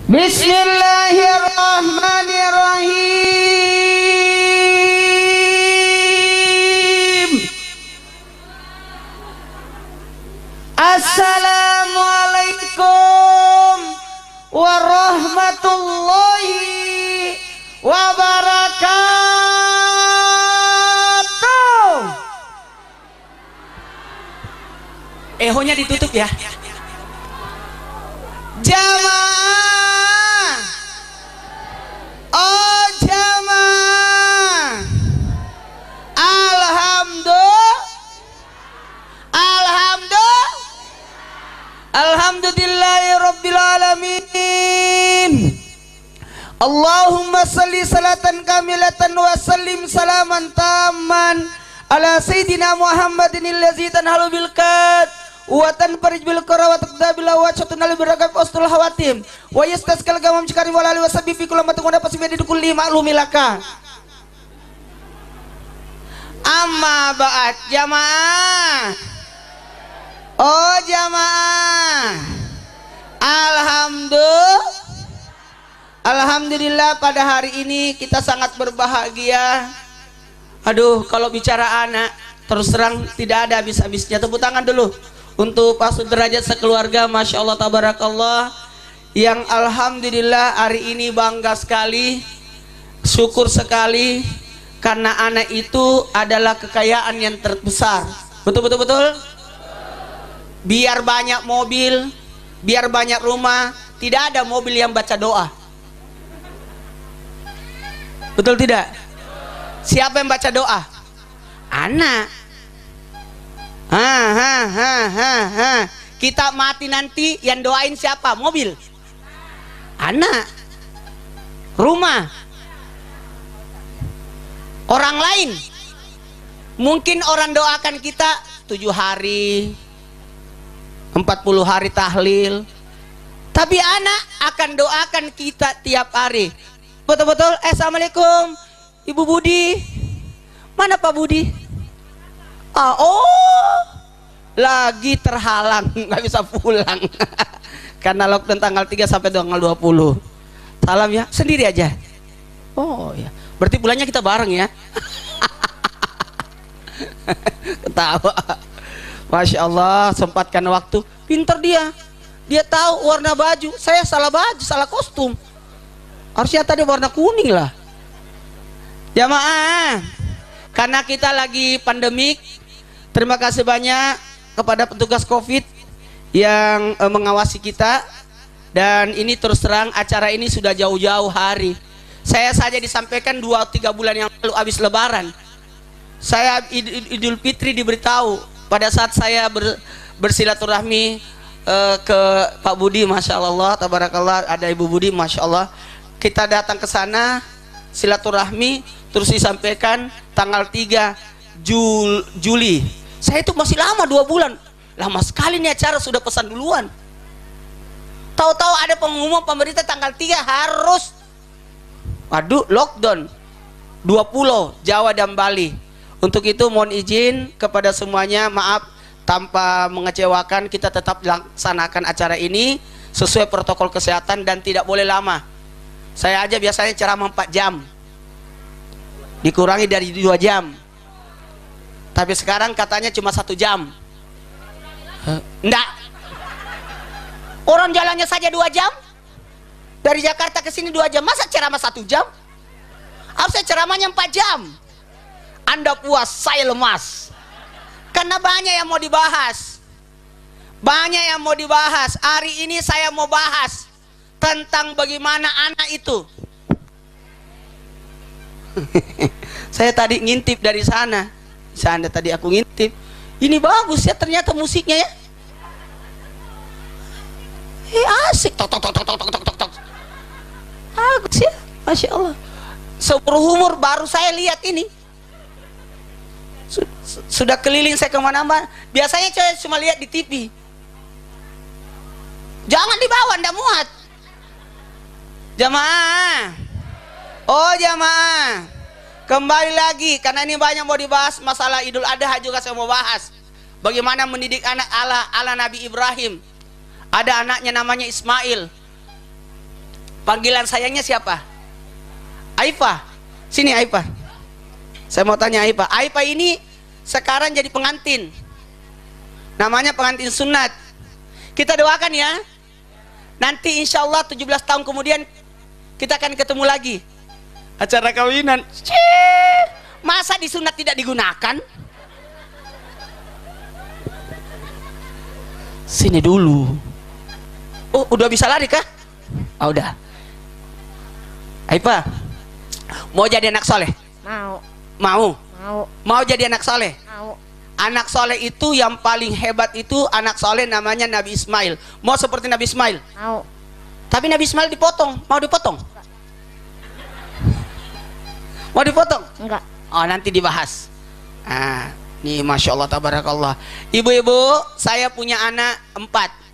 Bismillahirrahmanirrahim. Assalamualaikum warahmatullahi wabarakatuh. Ehonya ditutup ya. Jamaah, oh jamaah, alhamdulillahirobbilalamin. Allahumma salli salatan kamilatan wa sallim salaman taman ala sayyidina Muhammadin allazi tanhalu bil qad wa tanfarij bil qara wa taqdabil wajhatun al barakah wastul hawatim wa yastaskal gamam cikarim walali wasabi fi kulli matun wa pasbi di kulli ma'lumilaka. Amma ba'd jamaah, oh jamaah, alhamdulillah pada hari ini kita sangat berbahagia. Aduh, kalau bicara anak terus terang tidak ada habis-habisnya. Tepuk tangan dulu untuk Pak Sudrajat sekeluarga, Masya Allah tabarakallah, yang alhamdulillah hari ini bangga sekali, syukur sekali, karena anak itu adalah kekayaan yang terbesar. Betul. Biar banyak mobil, biar banyak rumah, tidak ada mobil yang baca doa. Betul tidak? Siapa yang baca doa? Anak. Kita mati nanti yang doain siapa? Mobil, anak, rumah, orang lain. Mungkin orang doakan kita 7 hari, 40 hari tahlil, tapi anak akan doakan kita tiap hari. Betul-betul. Assalamualaikum Ibu Budi. Mana Pak Budi? Oh, lagi terhalang, nggak bisa pulang karena lockdown tanggal 3 sampai tanggal 20. Salam ya, sendiri aja. Oh ya, berarti bulannya kita bareng ya. Ketawa. Masya Allah, sempatkan waktu. Pinter dia tahu warna baju. Saya salah baju, salah kostum, harusnya tadi warna kuning lah. Jamaah, karena kita lagi pandemik, terima kasih banyak kepada petugas COVID yang mengawasi kita. Dan ini terus terang acara ini sudah jauh-jauh hari. Saya saja disampaikan 2-3 bulan yang lalu habis lebaran. Saya Idul Fitri diberitahu pada saat saya bersilaturahmi ke Pak Budi, Masya Allah tabarakallah, ada Ibu Budi, Masya Allah. Kita datang ke sana silaturahmi, terus disampaikan tanggal 3 Juli. Saya itu masih lama, 2 bulan. Lama sekali nih acara, sudah pesan duluan. Tahu-tahu ada pengumuman pemerintah tanggal 3 harus, waduh, lockdown 2 pulau, Jawa dan Bali. Untuk itu mohon izin kepada semuanya, maaf tanpa mengecewakan, kita tetap laksanakan acara ini sesuai protokol kesehatan dan tidak boleh lama. Saya aja biasanya ceramah 4 jam, dikurangi dari 2 jam, tapi sekarang katanya cuma 1 jam. Enggak, orang jalannya saja 2 jam, dari Jakarta ke sini 2 jam, masa ceramah 1 jam? Harusnya ceramahnya 4 jam. Anda puas, saya lemas, karena banyak yang mau dibahas. Hari ini saya mau bahas tentang bagaimana anak itu. Saya tadi ngintip dari sana. Tadi aku ngintip. Ini bagus ya ternyata musiknya ya. Asik. Tok. Bagus ya, Masya Allah. Seumur umur baru saya lihat ini. Sudah keliling saya kemana-mana. Biasanya saya cuma lihat di TV. Jangan dibawa, ndak muat. Jamaah, oh jamaah, kembali lagi karena ini banyak mau dibahas. Masalah Idul Adha juga saya mau bahas. Bagaimana mendidik anak ala Nabi Ibrahim. Ada anaknya namanya Ismail. Panggilan sayangnya siapa? Aifah. Sini Aifah. Saya mau tanya Aifah. Aifah ini sekarang jadi pengantin. Namanya pengantin sunat. Kita doakan ya. Nanti insya Allah 17 tahun kemudian kita akan ketemu lagi. Acara kawinan. Masa disunat tidak digunakan? Sini dulu. Oh, udah bisa lari kah? Oh, udah. Aifah, mau jadi anak soleh? Mau. Mau? Mau. Mau jadi anak soleh? Mau. Anak soleh itu yang paling hebat itu anak soleh namanya Nabi Ismail. Mau seperti Nabi Ismail? Mau. Tapi Nabi Ismail dipotong. Mau dipotong? Mau dipotong? Enggak. Oh, nanti dibahas. Ah, nih Masya Allah tabarakallah. Ibu-ibu, saya punya anak 4.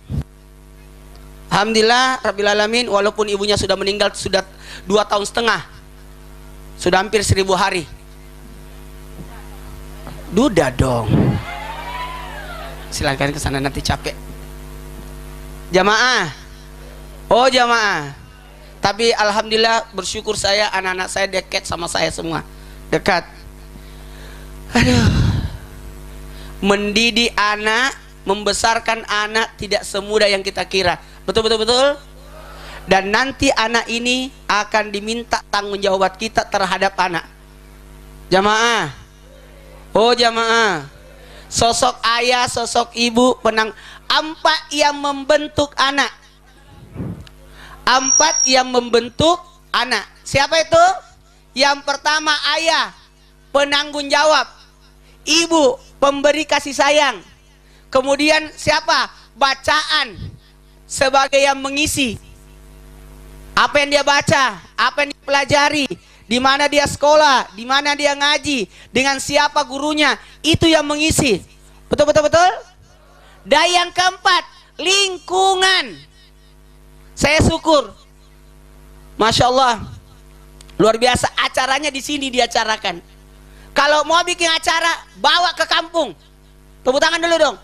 Alhamdulillah Rabbil Alamin, walaupun ibunya sudah meninggal sudah 2 tahun setengah, sudah hampir 1000 hari. Duda dong. Silakan ke sana, nanti capek. Jamaah. Oh jamaah. Tapi alhamdulillah bersyukur saya, anak-anak saya dekat sama saya semua. Dekat. Aduh. Mendidik anak, membesarkan anak tidak semudah yang kita kira. Betul. Dan nanti anak ini akan diminta tanggung jawab kita terhadap anak. Jamaah. Oh jamaah. Sosok ayah, sosok ibu, penang 4 yang membentuk anak. 4 yang membentuk anak. Siapa itu? Yang pertama ayah, penanggung jawab. Ibu, pemberi kasih sayang. Kemudian siapa? Bacaan, sebagai yang mengisi. Apa yang dia baca, apa yang dia pelajari, di mana dia sekolah, di mana dia ngaji, dengan siapa gurunya, itu yang mengisi. Betul. Dan yang keempat, lingkungan. Saya syukur, Masya Allah, luar biasa acaranya di sini diacarakan. Kalau mau bikin acara, bawa ke kampung. Tepuk tangan dulu dong.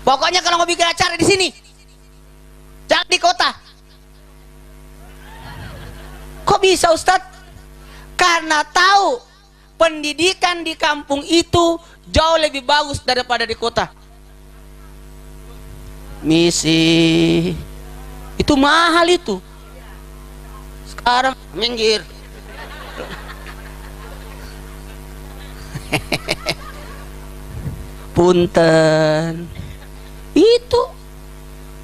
Pokoknya kalau mau bikin acara di sini, jangan di kota. Kok bisa Ustadz? Karena tahu pendidikan di kampung itu jauh lebih bagus daripada di kota. Misi itu mahal itu. Sekarang minggir. Punten. Itu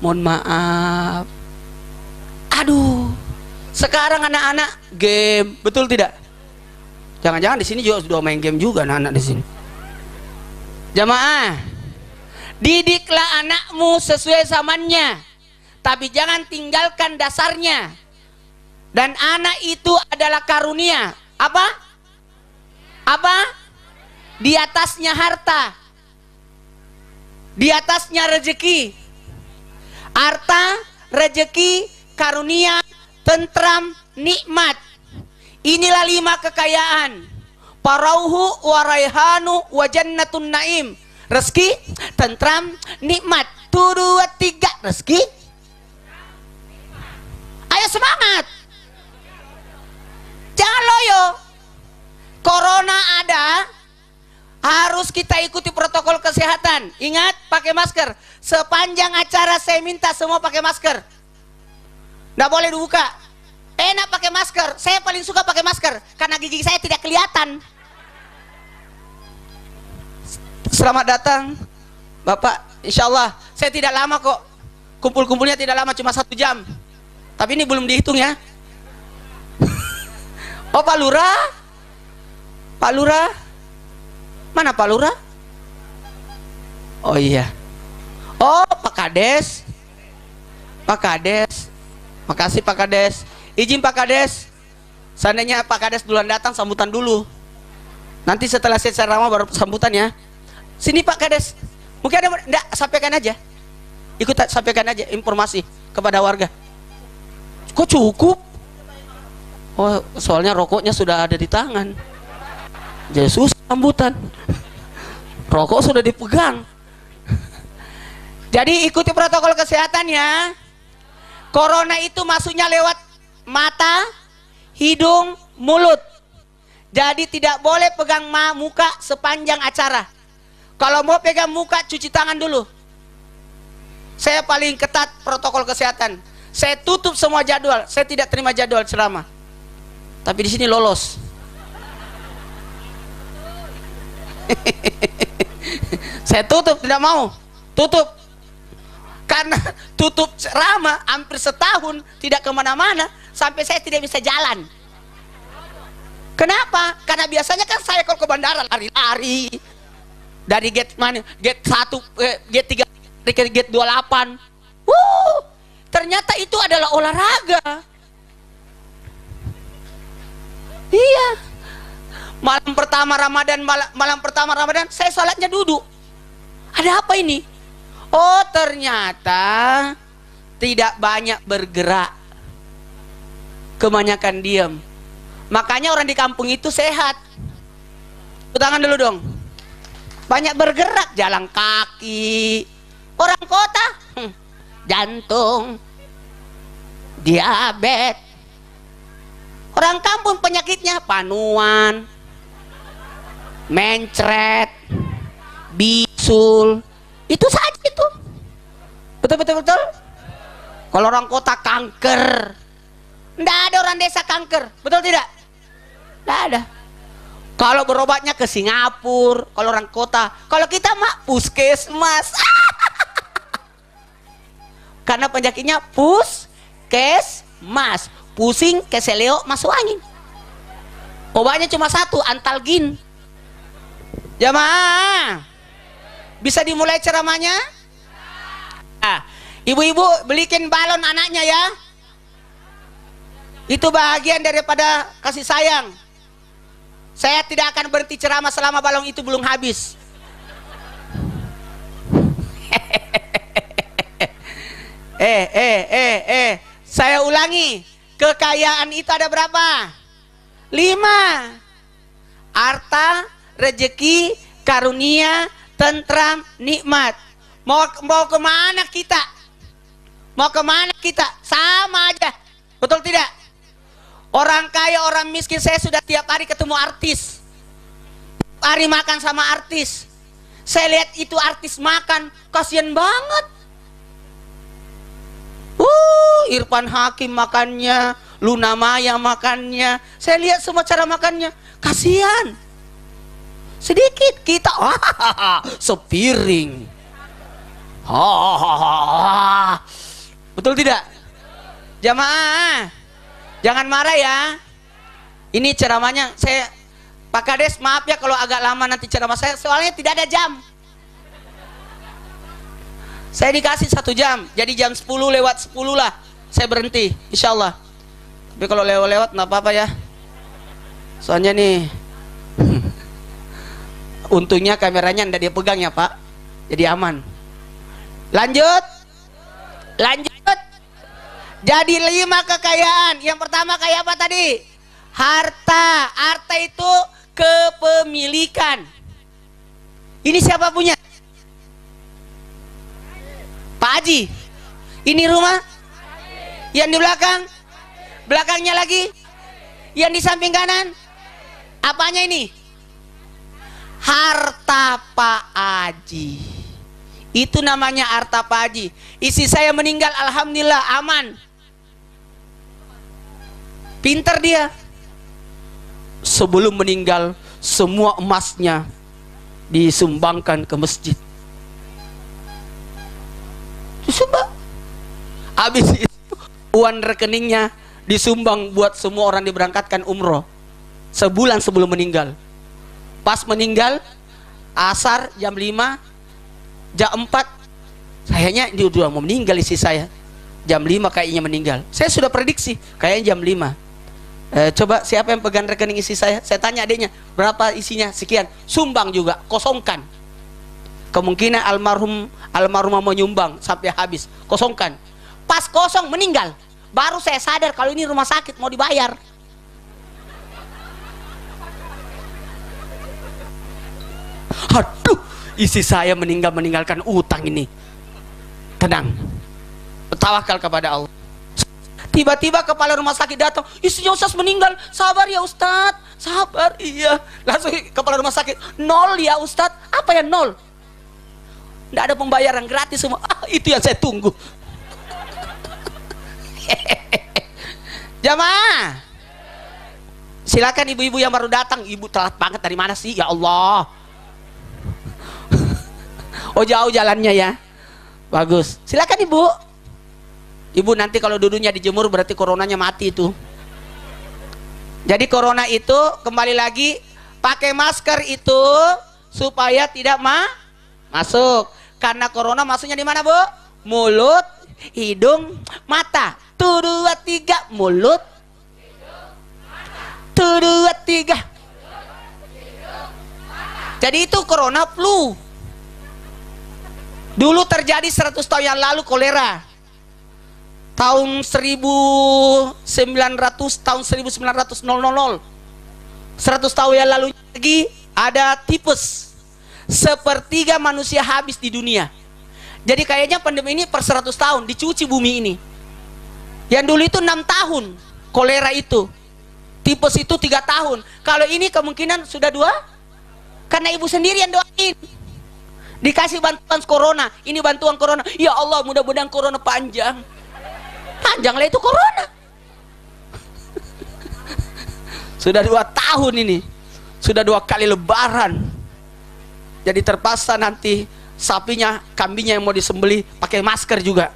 mohon maaf. Aduh. Sekarang anak-anak game, betul tidak? Jangan-jangan di sini juga sudah main game juga anak-anak di sini. Jamaah, didiklah anakmu sesuai zamannya, tapi jangan tinggalkan dasarnya. Dan anak itu adalah karunia. Apa? Di atasnya harta, di atasnya rezeki. Harta, rezeki, karunia, tentram, nikmat. Inilah 5 kekayaan. Parauhu waraihanu wa jannatun naim. Rezeki, tentram, nikmat. 2, 3 rezeki. Ayo semangat. Jangan loyo. Corona ada, harus kita ikuti protokol kesehatan. Ingat, pakai masker. Sepanjang acara saya minta semua pakai masker. Nggak boleh dibuka. Enak pakai masker. Saya paling suka pakai masker karena gigi saya tidak kelihatan. Selamat datang Bapak. Insya Allah saya tidak lama kok. Kumpul-kumpulnya tidak lama, cuma 1 jam. Tapi ini belum dihitung ya. Oh Pak Lurah. Pak Lurah. Mana Pak Lurah? Oh iya. Oh Pak Kades. Pak Kades. Makasih Pak Kades. Izin Pak Kades. Seandainya Pak Kades duluan datang, sambutan dulu. Nanti setelah saya ceramah baru sambutan ya. Sini Pak Kades. Mungkin ada, enggak, sampaikan aja. Ikut sampaikan aja informasi kepada warga. Kok cukup? Oh, soalnya rokoknya sudah ada di tangan. Jadi susah sambutan. Rokok sudah dipegang. Jadi ikuti protokol kesehatan ya. Corona itu masuknya lewat mata, hidung, mulut. Jadi tidak boleh pegang muka sepanjang acara. Kalau mau pegang muka, cuci tangan dulu. Saya paling ketat protokol kesehatan. Saya tutup semua jadwal. Saya tidak terima jadwal ceramah. Tapi di sini lolos. Saya tutup, tidak mau. Tutup. Karena tutup ceramah hampir setahun tidak kemana-mana, sampai saya tidak bisa jalan. Kenapa? Karena biasanya kan saya kalau ke bandara lari-lari dari gate mana, gate 1, gate 3 ke gate 28. Ternyata itu adalah olahraga. Iya. Malam pertama Ramadan saya sholatnya duduk. Ada apa ini? Oh, ternyata tidak banyak bergerak, kebanyakan diam. Makanya orang di kampung itu sehat. Tepuk tangan dulu dong. Banyak bergerak, jalan kaki. Orang kota jantung, diabetes. Orang kampung penyakitnya panuan, mencret, bisul. Itu saja itu. Betul. Kalau orang kota kanker, nggak ada orang desa kanker, betul tidak? Nggak ada. Kalau berobatnya ke Singapura, kalau orang kota. Kalau kita mah puskesmas. Karena penyakitnya puskesmas, pusing, keseleo, masuk angin. Obatnya cuma satu, antalgin. Jamaah, bisa dimulai ceramahnya? Ibu-ibu belikin balon anaknya ya. Itu bagian daripada kasih sayang. Saya tidak akan berhenti ceramah selama balon itu belum habis. Saya ulangi, kekayaan itu ada berapa? 5. Harta, rezeki, karunia, tentram, nikmat. Mau kemana kita? Mau kemana kita? Sama aja, betul tidak? Orang kaya, orang miskin, saya sudah tiap hari ketemu artis. Hari makan sama artis. Saya lihat itu artis makan, kasihan banget. Irfan Hakim makannya, Luna Maya makannya. Saya lihat semua cara makannya, kasihan. Sedikit kita sepiring. Betul tidak? Jamaah, jangan marah ya. Ini ceramahnya saya, Pak Kades, maaf ya kalau agak lama nanti ceramah saya, soalnya tidak ada jam. Saya dikasih 1 jam, jadi jam 10 lewat 10 lah saya berhenti, insya Allah. Tapi kalau lewat-lewat nggak apa-apa ya. Soalnya nih, untungnya kameranya ndak dia pegang ya Pak, jadi aman. Lanjut. Jadi 5 kekayaan. Yang pertama kaya apa tadi? Harta. Harta itu kepemilikan. Ini siapa punya? Pak Haji. Ini rumah? Yang di belakang? Belakangnya lagi? Yang di samping kanan? Apanya ini? Harta Pak Haji. Itu namanya harta Pak Haji. Istri saya meninggal, alhamdulillah aman. Pintar dia. Sebelum meninggal, semua emasnya disumbangkan ke masjid. Disumbang. Habis itu uang rekeningnya disumbang buat semua orang diberangkatkan umroh. Sebulan sebelum meninggal. Pas meninggal, asar jam 5, jam 4, kayaknya dia udah mau meninggal istri saya. Jam 5 kayaknya meninggal. Saya sudah prediksi, kayaknya jam 5. Coba siapa yang pegang rekening istri saya? Saya tanya adiknya, berapa isinya? Sekian. Sumbang juga, kosongkan. Kemungkinan almarhumah menyumbang sampai habis, kosongkan. Pas kosong meninggal, baru saya sadar kalau ini rumah sakit mau dibayar. Aduh, istri saya meninggalkan utang ini. Tenang, bertawakal kepada Allah. Tiba-tiba kepala rumah sakit datang, istrinya Ustaz meninggal. Sabar ya Ustaz, sabar. Iya. Langsung kepala rumah sakit, 0 ya Ustaz. Apa ya 0? Nggak ada pembayaran, gratis semua. Itu yang saya tunggu. Jamaah, silakan ibu-ibu yang baru datang. Ibu telat banget, dari mana sih? Ya Allah. Oh jauh jalannya ya. Bagus. Silakan ibu. Ibu nanti kalau duduknya dijemur berarti coronanya mati itu. Jadi corona itu kembali lagi pakai masker itu supaya tidak masuk. Karena corona masuknya di mana, Bu? Mulut, hidung, mata. 1, 2, 3 mulut. 1, 2, 3. Jadi itu corona flu. Dulu terjadi 100 tahun yang lalu kolera. Tahun 1900, tahun 1900. 100 tahun yang lalu lagi ada tipes. Sepertiga manusia habis di dunia. Jadi kayaknya pandemi ini per 100 tahun dicuci bumi ini. Yang dulu itu 6 tahun kolera itu. Tipes itu 3 tahun. Kalau ini kemungkinan sudah 2. Karena ibu sendiri yang doain. Dikasih bantuan corona. Ini bantuan corona. Ya Allah, mudah-mudahan corona panjang. Panjanglah itu corona. Sudah 2 tahun ini. Sudah 2 kali lebaran. Jadi terpaksa nanti sapinya, kambingnya yang mau disembelih pakai masker juga.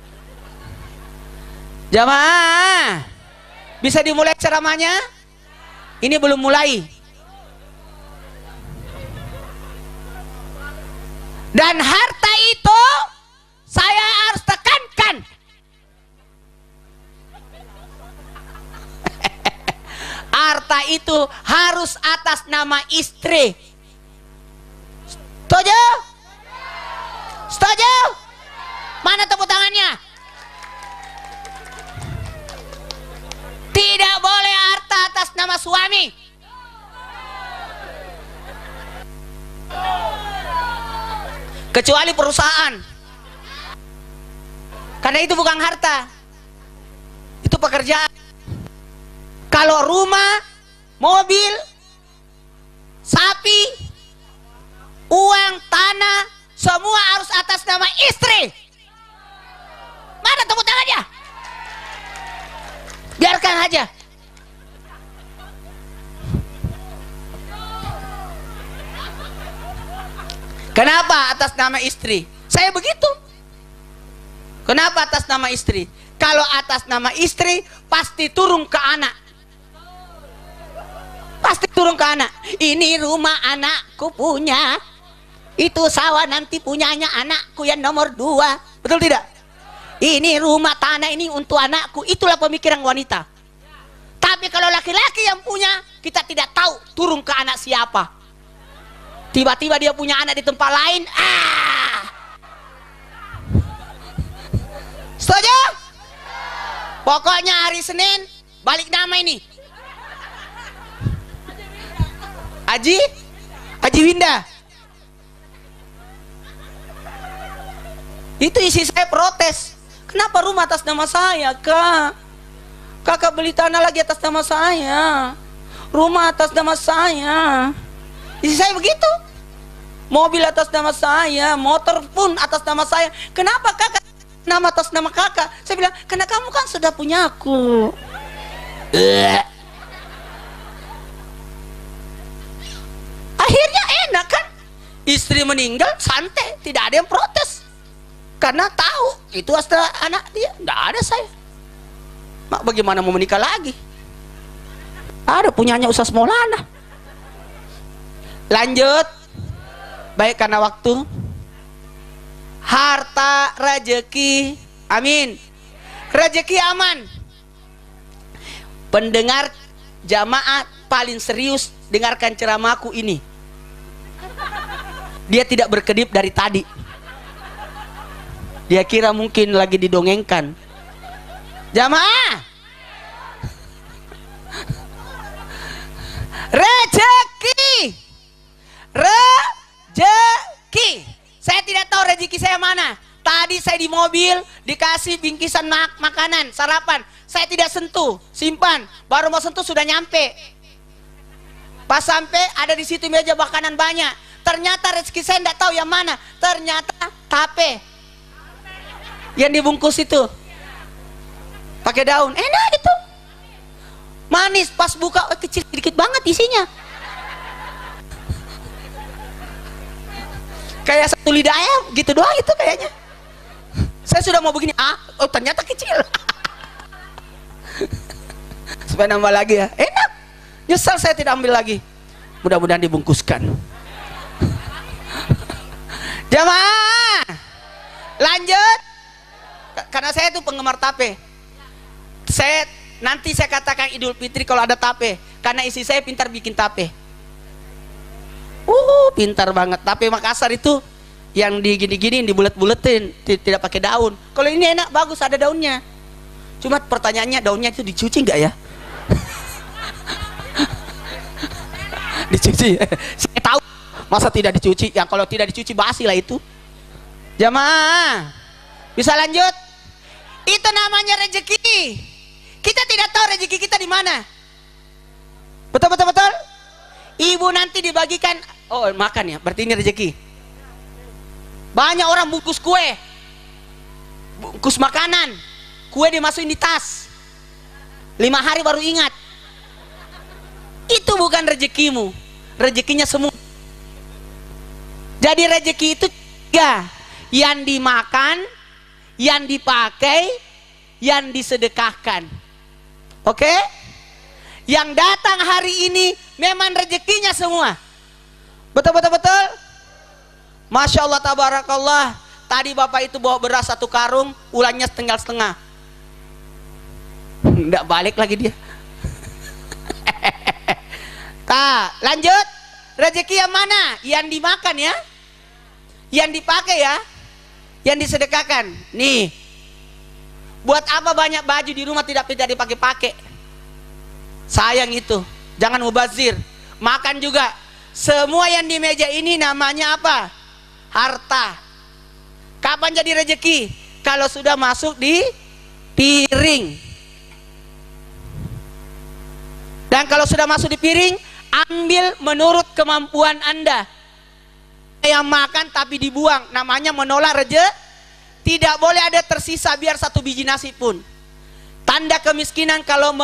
Jamaah, bisa dimulai ceramahnya? Ini belum mulai. Dan harta itu saya harus tekankan. Harta itu harus atas nama istri. Setuju? Setuju? Mana tepuk tangannya? Tidak boleh harta atas nama suami. Kecuali perusahaan. Karena itu bukan harta. Itu pekerjaan. Kalau rumah, mobil, sapi, uang, tanah, semua harus atas nama istri. Mana tepuk tangannya? Biarkan aja. Kenapa atas nama istri? Saya begitu. Kenapa atas nama istri? Kalau atas nama istri pasti turun ke anak. Pasti turun ke anak. Ini rumah anakku punya. Itu sawah nanti punyanya anakku yang nomor 2. Betul tidak? Ini rumah tanah ini untuk anakku. Itulah pemikiran wanita. Tapi kalau laki-laki yang punya, kita tidak tahu turun ke anak siapa. Tiba-tiba dia punya anak di tempat lain. Setuju? Pokoknya hari Senin balik nama ini. Haji Winda. Itu isi saya protes. Kenapa rumah atas nama saya, Kak? Kakak beli tanah lagi atas nama saya. Rumah atas nama saya. Isi saya begitu. Mobil atas nama saya, motor pun atas nama saya. Kenapa kakak nama atas nama kakak? Saya bilang, karena kamu kan sudah punya aku. Akhirnya enak kan? Istri meninggal santai, tidak ada yang protes. Karena tahu itu asal anak dia, tidak ada saya. Mak bagaimana mau menikah lagi? Ada punyanya Ustaz Maulana. Lanjut. Baik karena waktu. Harta, rezeki, amin. Rezeki aman. Pendengar jamaah paling serius dengarkan ceramahku ini. Dia tidak berkedip dari tadi. Dia kira mungkin lagi didongengkan. Jamaah, rezeki, rezeki. Saya tidak tahu rezeki saya mana. Tadi saya di mobil dikasih bingkisan makanan, sarapan. Saya tidak sentuh, simpan. Baru mau sentuh sudah nyampe. Pas sampai ada di situ meja makanan banyak. Ternyata rezeki saya tidak tahu yang mana. Ternyata tape yang dibungkus itu pakai daun. Enak itu. Manis. Pas buka kecil sedikit banget isinya. Kayak satu lidah ayam gitu doang itu kayaknya. Saya sudah mau begini, oh ternyata kecil. Supaya nambah lagi ya. Enak. Nyesal saya tidak ambil lagi. Mudah-mudahan dibungkuskan. Jamaah, lanjut. Karena saya itu penggemar tape. Nanti saya katakan Idul Fitri kalau ada tape. Karena isi saya pintar bikin tape. Pintar banget. Tape Makassar itu yang digini-gini, dibulet-buletin, tidak pakai daun. Kalau ini enak, bagus, ada daunnya. Cuma pertanyaannya, daunnya itu dicuci nggak ya? Dicuci. Saya tahu. Masa tidak dicuci? Yang kalau tidak dicuci basi lah itu. Jamaah, bisa lanjut? Itu namanya rezeki. Kita tidak tahu rezeki kita di mana. Betul, betul, betul. Ibu nanti dibagikan. Oh, makan ya. Berarti ini rezeki. Banyak orang bungkus kue, bungkus makanan, kue dimasukin di tas, 5 hari baru ingat. Itu bukan rezekimu, rezekinya semua. Jadi rezeki itu 3, yang dimakan, yang dipakai, yang disedekahkan. Oke? Yang datang hari ini memang rezekinya semua. Betul, betul, betul. Masya Allah, tabarakallah. Tadi bapak itu bawa beras 1 karung, ulangnya setengah-setengah. Nggak balik lagi dia. Lanjut. Rezeki yang mana? Yang dimakan ya, yang dipakai ya, yang disedekahkan. Nih, buat apa banyak baju di rumah tidak dipakai-pakai? Sayang itu. Jangan mubazir. Makan juga. Semua yang di meja ini namanya apa? Harta. Kapan jadi rezeki? Kalau sudah masuk di piring. Dan kalau sudah masuk di piring, ambil menurut kemampuan Anda. Yang makan tapi dibuang, namanya menolak rezeki. Tidak boleh ada tersisa biar 1 biji nasi pun. Tanda kemiskinan kalau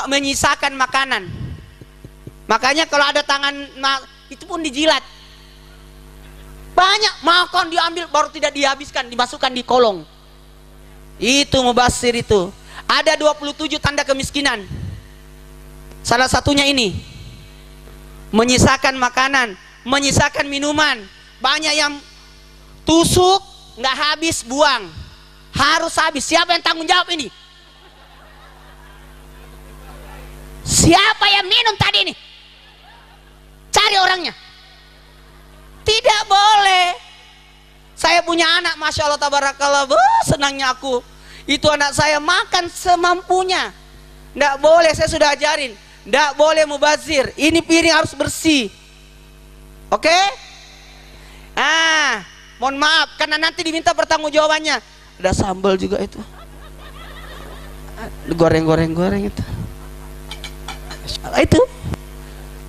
menyisakan makanan. Makanya kalau ada tangan itu pun dijilat. Banyak makan diambil baru tidak dihabiskan, dimasukkan di kolong. Itu mubazir itu. Ada 27 tanda kemiskinan. Salah satunya ini. Menyisakan makanan, menyisakan minuman. Banyak yang tusuk, nggak habis, buang. Harus habis. Siapa yang tanggung jawab ini? Siapa yang minum tadi ini? Cari orangnya. Tidak boleh. Saya punya anak, Masya Allah, tabarakallah. Senangnya aku. Itu anak saya makan semampunya. Tidak boleh, saya sudah ajarin. Tidak boleh mubazir. Ini piring harus bersih. Oke? Mohon maaf, karena nanti diminta pertanggungjawabannya. Ada sambal juga itu. Goreng itu. Itu.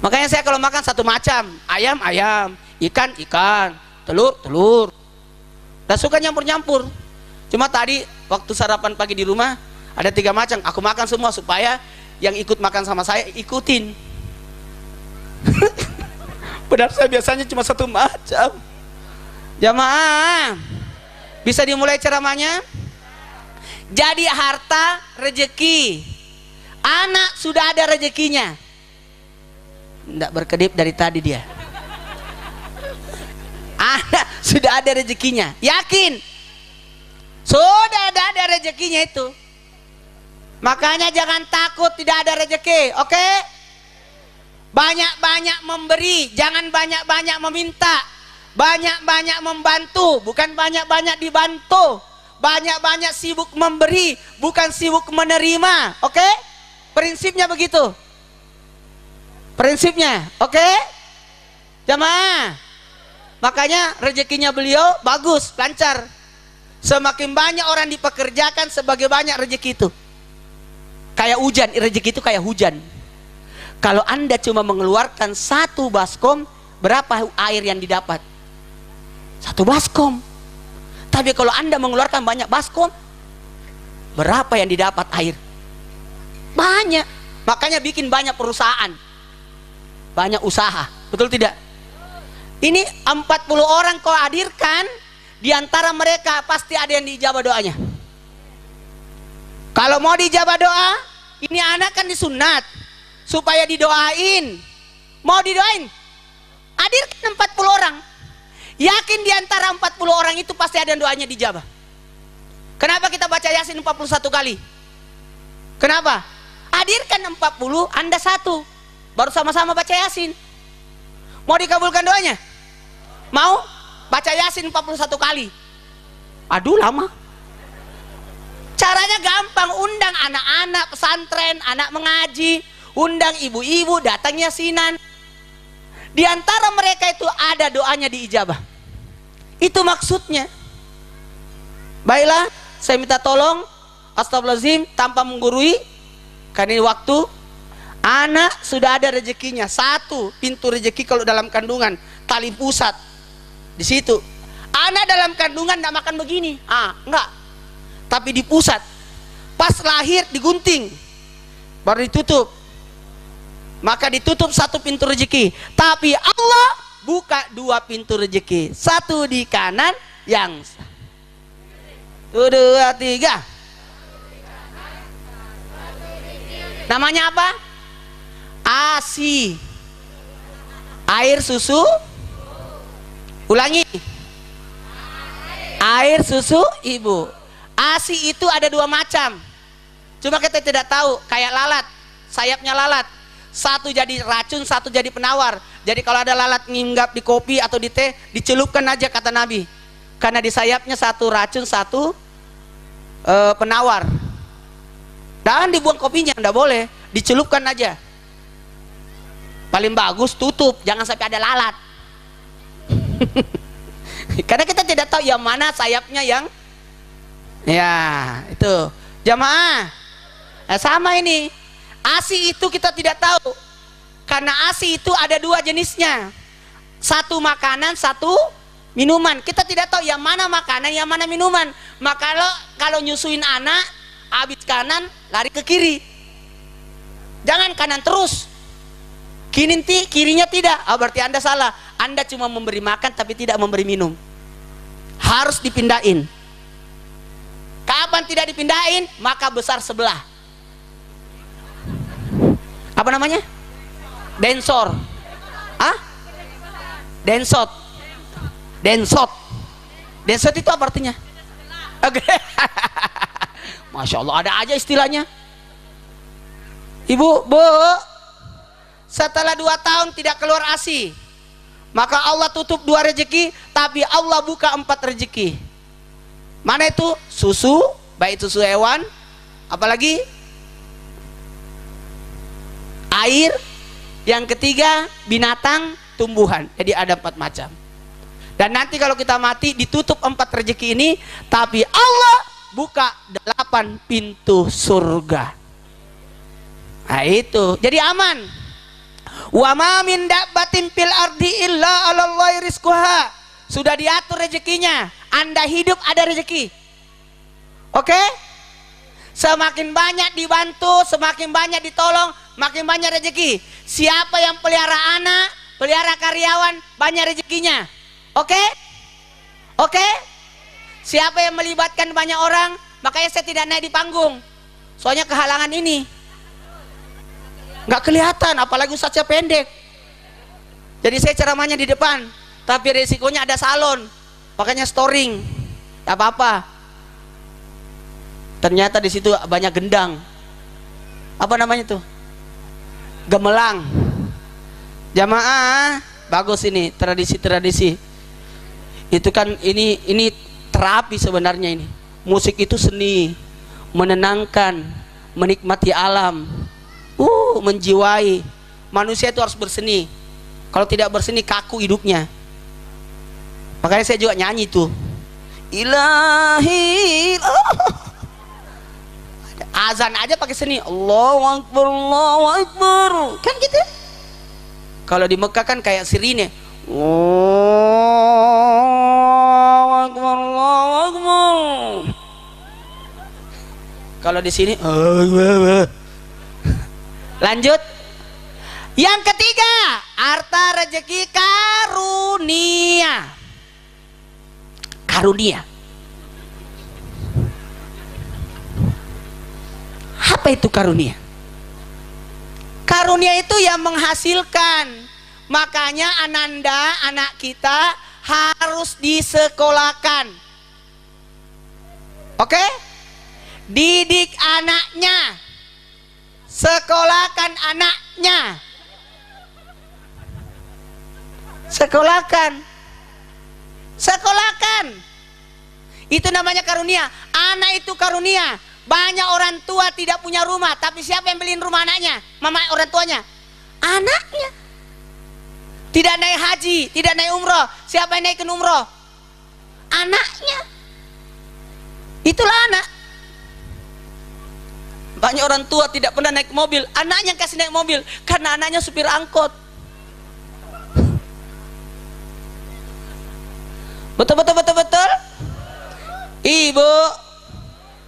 Makanya saya kalau makan 1 macam. Ayam, ikan, telur. Dan suka nyampur-nyampur. Cuma tadi waktu sarapan pagi di rumah ada 3 macam. Aku makan semua supaya yang ikut makan sama saya ikutin. Padahal saya biasanya cuma 1 macam. Jamaah, bisa dimulai ceramahnya? Jadi harta rezeki. Anak sudah ada rezekinya. Tidak berkedip dari tadi dia. Anak sudah ada rezekinya. Yakin? Sudah ada rezekinya itu. Makanya jangan takut tidak ada rezeki. Oke? Banyak-banyak memberi, jangan banyak-banyak meminta. Banyak-banyak membantu, bukan banyak-banyak dibantu. Banyak-banyak sibuk memberi, bukan sibuk menerima. Oke? Prinsipnya begitu. Prinsipnya, oke? Jamaah. Makanya rezekinya beliau bagus, lancar. Semakin banyak orang dipekerjakan, sebagai banyak rezeki itu. Kayak hujan, rezeki itu kayak hujan. Kalau Anda cuma mengeluarkan 1 baskom, berapa air yang didapat? 1 baskom. Tapi kalau Anda mengeluarkan banyak baskom, berapa yang didapat air? Banyak. Makanya bikin banyak perusahaan, banyak usaha. Betul tidak? Ini 40 orang kau hadirkan, di antara mereka pasti ada yang dijabah doanya. Kalau mau dijabah doa, ini anak kan disunat supaya didoain. Mau didoain, hadirkan 40 orang. Yakin di antara 40 orang itu pasti ada yang doanya dijabah. Kenapa kita baca Yasin 41 kali? Kenapa? Hadirkan 40, Anda 1, baru sama-sama baca Yasin. Mau dikabulkan doanya? Mau? Baca Yasin 41 kali. Aduh, lama. Caranya gampang, undang anak-anak pesantren, anak mengaji, undang ibu-ibu, datang Yasinan. Di antara mereka itu ada doanya diijabah. Itu maksudnya. Baiklah, saya minta tolong, astagfirullahaladzim, tanpa menggurui, karena ini waktu. Anak sudah ada rezekinya, 1 pintu rezeki kalau dalam kandungan, tali pusat di situ. Anak dalam kandungan tidak makan begini, enggak, tapi di pusat. Pas lahir digunting, baru ditutup. Maka ditutup 1 pintu rezeki. Tapi Allah buka 2 pintu rezeki, 1 di kanan, yang 1, 2, 3. Namanya apa? ASI, air susu. Ulangi, air susu ibu. ASI itu ada 2 macam, cuma kita tidak tahu. Kayak lalat, sayapnya lalat, 1 jadi racun, 1 jadi penawar. Jadi kalau ada lalat nginggap di kopi atau di teh, dicelupkan aja kata Nabi, karena di sayapnya 1 racun, 1 penawar. Jangan dibuang kopinya, enggak boleh, dicelupkan aja. Paling bagus tutup, jangan sampai ada lalat. Karena kita tidak tahu yang mana sayapnya yang, ya itu jamaah. Sama ini ASI itu kita tidak tahu, karena ASI itu ada 2 jenisnya, 1 makanan, 1 minuman. Kita tidak tahu yang mana makanan, yang mana minuman. Maka kalau nyusuin anak, habis kanan lari ke kiri, jangan kanan terus. Kirinya tidak, berarti Anda salah. Anda cuma memberi makan tapi tidak memberi minum. Harus dipindahin. Kapan tidak dipindahin? Maka besar sebelah. Apa namanya? Densor. Densot. Densot. Densot itu apa artinya? Oke. Masya Allah, ada aja istilahnya. Ibu, Bu, setelah 2 tahun tidak keluar ASI, maka Allah tutup 2 rezeki, tapi Allah buka 4 rezeki. Mana itu? Susu, baik susu hewan, apalagi air, yang ketiga binatang, tumbuhan. Jadi ada 4 macam. Dan nanti kalau kita mati ditutup 4 rezeki ini, tapi Allah buka 8 pintu surga. Nah itu, jadi aman. Wa ma min dabbatin fil ardi illa 'alallahi rizquha. Sudah diatur rezekinya. Anda hidup ada rezeki. Oke? Semakin banyak dibantu, semakin banyak ditolong, makin banyak rezeki. Siapa yang pelihara anak, pelihara karyawan, banyak rezekinya. Oke? Oke? Siapa yang melibatkan banyak orang, makanya saya tidak naik di panggung. Soalnya kehalangan ini. Nggak kelihatan, apalagi ustaznya pendek. Jadi saya ceramahnya di depan, tapi resikonya ada salon, makanya storing. Tak apa-apa. Ternyata di situ banyak gendang. Apa namanya tuh? Gemelang. Jamaah, bagus ini tradisi-tradisi. Itu kan ini terapi sebenarnya ini. Musik itu seni, menenangkan, menikmati alam. Menjiwai. Manusia itu harus berseni. Kalau tidak berseni kaku hidupnya. Makanya saya juga nyanyi tuh. ilahi. Azan aja pakai seni, Allahu Akbar, Allahu Akbar, kan gitu. Kalau di Mekah kan kayak sirine, Allahu Akbar, Allahu Akbar. Kalau di sini, lanjut. Yang ketiga, harta rezeki karunia. Karunia. Apa itu karunia? Karunia itu yang menghasilkan. Makanya Ananda, anak kita harus disekolahkan. Oke? Didik anaknya. Sekolahkan anaknya. Sekolahkan. Sekolahkan. Itu namanya karunia. Anak itu karunia. Banyak orang tua tidak punya rumah, tapi siapa yang beliin rumah anaknya? Mama orang tuanya. Anaknya. Tidak naik haji, tidak naik umroh. Siapa yang naik ke umroh? Anaknya. Itulah anak. Banyak orang tua tidak pernah naik mobil, anaknya yang kasih naik mobil karena anaknya supir angkot. Betul.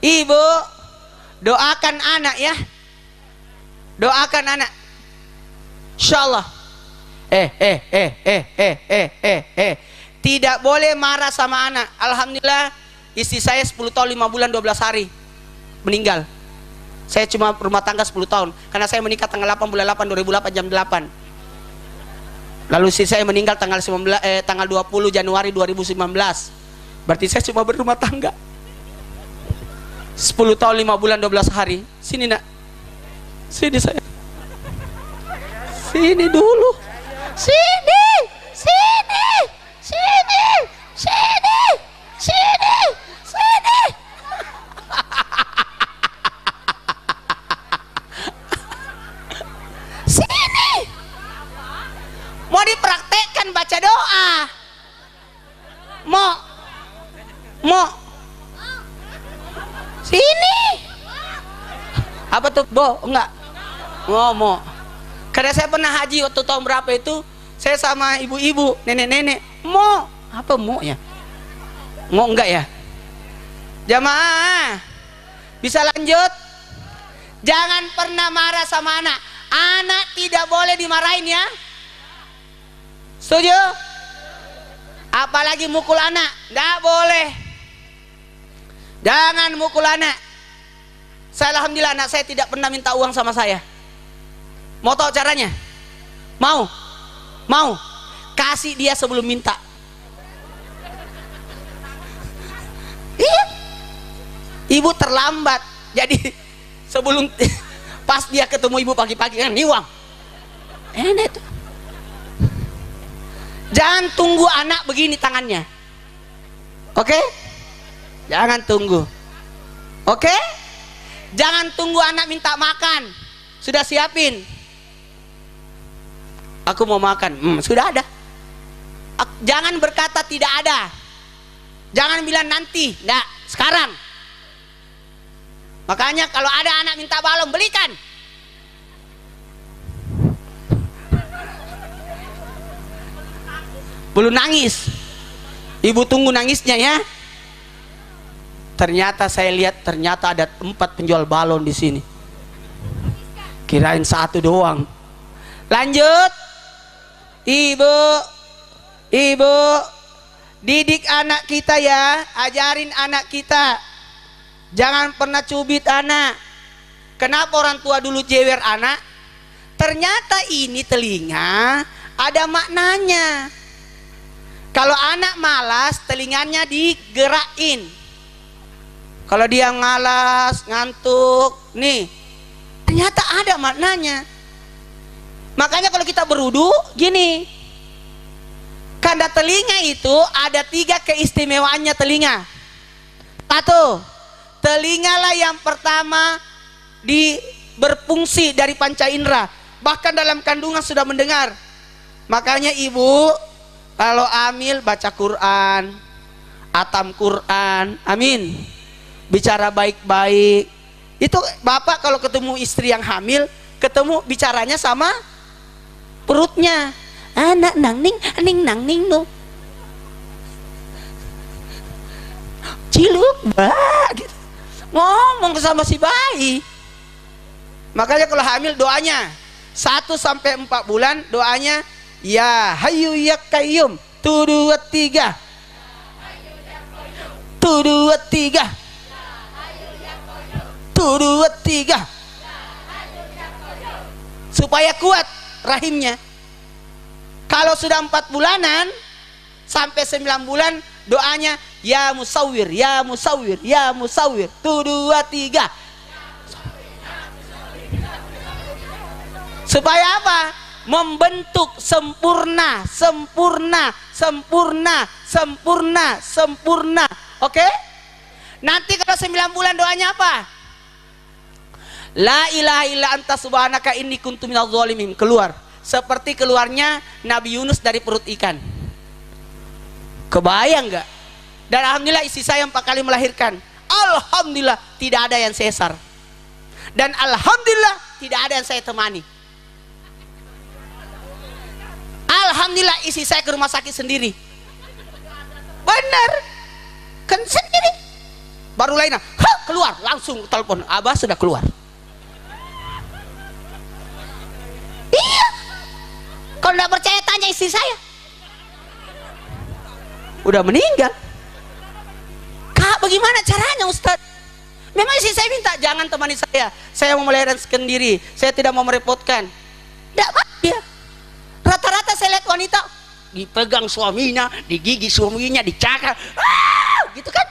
Ibu, doakan anak ya. Doakan anak. Insyaallah. Tidak boleh marah sama anak. Alhamdulillah istri saya 10 tahun 5 bulan 12 hari meninggal. Saya cuma rumah tangga 10 tahun karena saya menikah tanggal 8 bulan 8 2008 jam 8. Lalu istri saya meninggal tanggal 20 Januari 2019. Berarti saya cuma berumah tangga 10 tahun 5 bulan 12 hari. Sini nak. Sini saya. Sini dulu. Sini. Sini. Mau dipraktekkan baca doa. Mau. Sini. Apa tuh, Bo? Enggak. Mau. Karena saya pernah haji waktu tahun berapa itu, saya sama ibu-ibu, nenek-nenek. Mau. Apa mau ya? Mau enggak ya? Jamaah. Bisa lanjut? Jangan pernah marah sama anak. Anak tidak boleh dimarahin ya. Setuju? Apalagi mukul anak, enggak boleh. Jangan mukul anak. Saya alhamdulillah anak saya tidak pernah minta uang sama saya. Mau tahu caranya? Mau? Kasih dia sebelum minta. Iya. Ibu terlambat. Jadi sebelum pas dia ketemu ibu pagi-pagi kan nih uang. Enak tuh. Jangan tunggu anak begini tangannya. Oke? Jangan tunggu. Oke? Jangan tunggu anak minta makan. Sudah siapin. Aku mau makan. Sudah ada. Jangan berkata tidak ada. Jangan bilang nanti. Enggak, sekarang. Makanya kalau ada anak minta balon, belikan. Belum nangis. Ibu tunggu nangisnya ya. Ternyata saya lihat ada 4 penjual balon di sini. Kirain 1 doang. Lanjut. Ibu, didik anak kita ya, ajarin anak kita. Jangan pernah cubit anak. Kenapa orang tua dulu jewer anak? Ternyata ini telinga ada maknanya. Kalau anak malas, telinganya digerakin. Kalau dia malas, ngantuk, nih, ternyata ada maknanya. Makanya kalau kita berudu, gini. Karena telinga itu ada 3 keistimewaannya telinga. 1, telingalah yang pertama berfungsi dari panca indera. Bahkan dalam kandungan sudah mendengar. Makanya ibu kalau hamil baca Quran, atam Quran, amin, bicara baik-baik. Itu bapak kalau ketemu istri yang hamil, ketemu bicaranya sama perutnya, anak nang ning no ciluk gitu. Ngomong sama si bayi. Makanya kalau hamil doanya 1 sampai 4 bulan, doanya ya hayyu ya qayyum, 1 2 3, 1 2 3, 1 2 3, supaya kuat rahimnya. Kalau sudah 4 bulanan sampai 9 bulan, doanya ya musawwir, ya musawwir, ya musawwir, 1 2 3. Supaya apa? Membentuk sempurna, sempurna, sempurna, sempurna, sempurna. Oke? Nanti kalau 9 bulan doanya apa? La ilaha illa anta subhanaka inni kuntu minadz zalimin. Keluar seperti keluarnya Nabi Yunus dari perut ikan. Kebayang nggak? Dan alhamdulillah istri saya 4 kali melahirkan. Alhamdulillah tidak ada yang sesar. Dan alhamdulillah tidak ada yang saya temani. Alhamdulillah istri saya ke rumah sakit sendiri. Benar, kan sendiri. Baru lainnya, keluar, langsung telepon, abah sudah keluar. Iya, kalau tidak percaya tanya istri saya. Udah meninggal. Kak, bagaimana caranya Ustaz? Memang istri saya minta jangan temani saya mau melahirkan sendiri, saya tidak mau merepotkan. Tidak apa dia. Rata-rata saya lihat wanita dipegang suaminya, digigit suaminya, dicakar, gitu kan?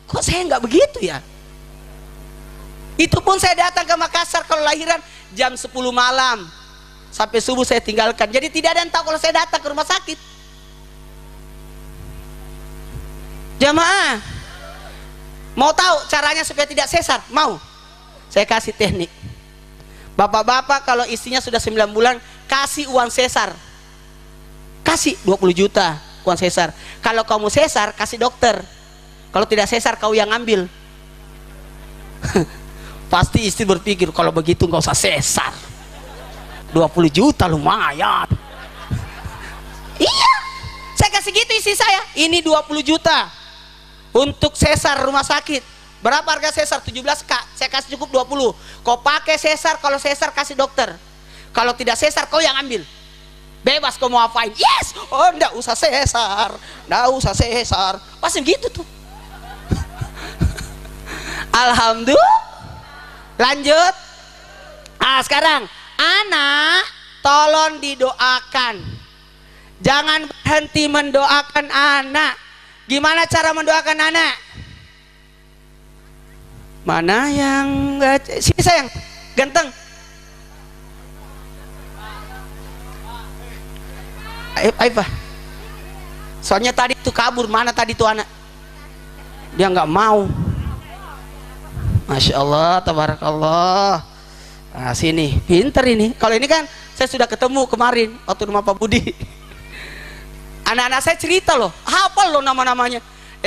Kok saya nggak begitu ya? Itu pun saya datang ke Makassar kalau lahiran jam 10 malam sampai subuh saya tinggalkan. Jadi tidak ada yang tahu kalau saya datang ke rumah sakit. Jamaah, mau tahu caranya supaya tidak sesar? Mau? Saya kasih teknik. Bapak-bapak kalau istrinya sudah 9 bulan, kasih uang sesar. Kasih 20 juta uang sesar. Kalau kamu sesar, kasih dokter. Kalau tidak sesar, kau yang ambil. Pasti istri berpikir, kalau begitu nggak usah sesar. 20 juta lumayan. Iya, saya kasih gitu istri saya. Ini 20 juta untuk sesar rumah sakit. Berapa harga sesar? 17 kak. Saya kasih cukup 20. Kau pakai sesar, kalau sesar kasih dokter. Kalau tidak sesar kau yang ambil. Bebas kau mau apain. Yes. Oh enggak usah sesar. Enggak usah sesar. Pasti gitu tuh. Alhamdulillah. Lanjut. Sekarang anak tolong didoakan. Jangan berhenti mendoakan anak. Gimana cara mendoakan anak? Mana yang sini sayang, ganteng. Aifah. Soalnya tadi itu kabur, mana tadi tuh anak? Dia nggak mau. Masya Allah, tabarakallah. Nah, sini, pinter ini. Kalau ini kan saya sudah ketemu kemarin waktu rumah Pak Budi. Anak-anak saya cerita loh, hafal loh nama-namanya.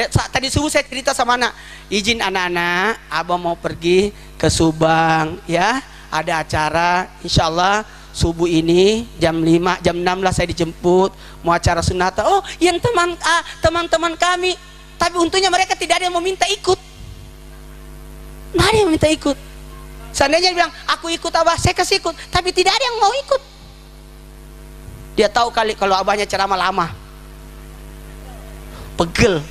Tadi subuh saya cerita sama anak, izin anak-anak, abang mau pergi ke Subang ya, ada acara, insya Allah subuh ini jam 5, jam 6 lah saya dijemput, mau acara sunatan. Oh yang teman-teman kami, tapi untungnya mereka tidak ada yang meminta ikut, nggak ada yang minta ikut. Seandainya dia bilang aku ikut abah, saya kasih ikut, tapi tidak ada yang mau ikut. Dia tahu kali kalau abahnya ceramah lama, pegel.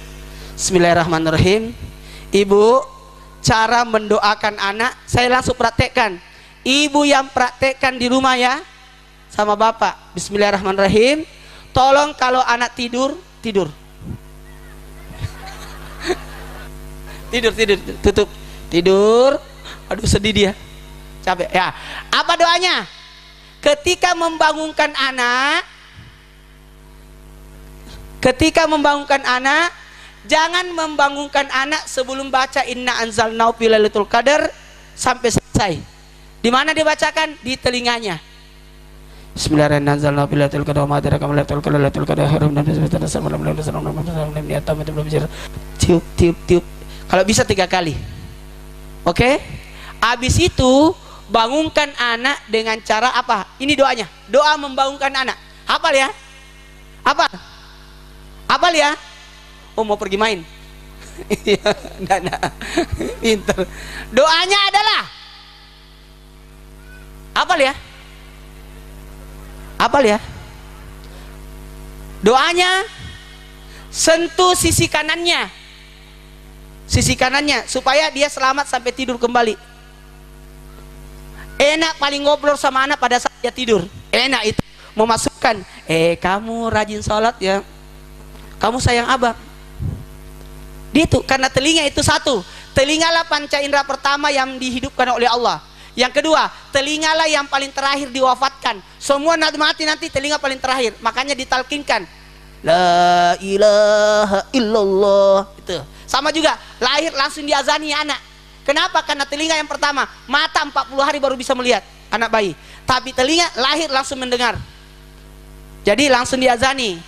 Bismillahirrahmanirrahim. Ibu, cara mendoakan anak saya langsung praktekkan. Ibu yang praktekkan di rumah ya sama bapak. Bismillahirrahmanirrahim. Tolong kalau anak tidur, tidur. Tidur, tutup. Tidur. Aduh sedih dia. Capek ya. Apa doanya? Ketika membangunkan anak, jangan membangunkan anak sebelum baca inna anzalnahu fi lailatul qadar sampai selesai. Di mana dibacakan? Di telinganya. Tiup, tiup, tiup. Kalau bisa 3 kali. Oke? Habis itu bangunkan anak dengan cara apa? Ini doanya. Doa membangunkan anak. Hafal ya? Hafal? Hafal ya? Oh, mau pergi main? Nah. Pinter. Doanya adalah hafal ya? Hafal ya? Doanya sentuh sisi kanannya. Sisi kanannya supaya dia selamat sampai tidur kembali. Enak paling ngobrol sama anak pada saat dia tidur. Enak itu. Memasukkan, kamu rajin sholat ya. Kamu sayang abang. Itu karena telinga itu satu. Telingalah panca indera pertama yang dihidupkan oleh Allah. Yang kedua, telingalah yang paling terakhir diwafatkan. Semua mati nanti telinga paling terakhir. Makanya ditalkinkan, la ilaha illallah. Itu sama juga, lahir langsung diazani anak. Kenapa? Karena telinga yang pertama, mata 40 hari baru bisa melihat anak bayi. Tapi telinga lahir langsung mendengar. Jadi langsung diazani.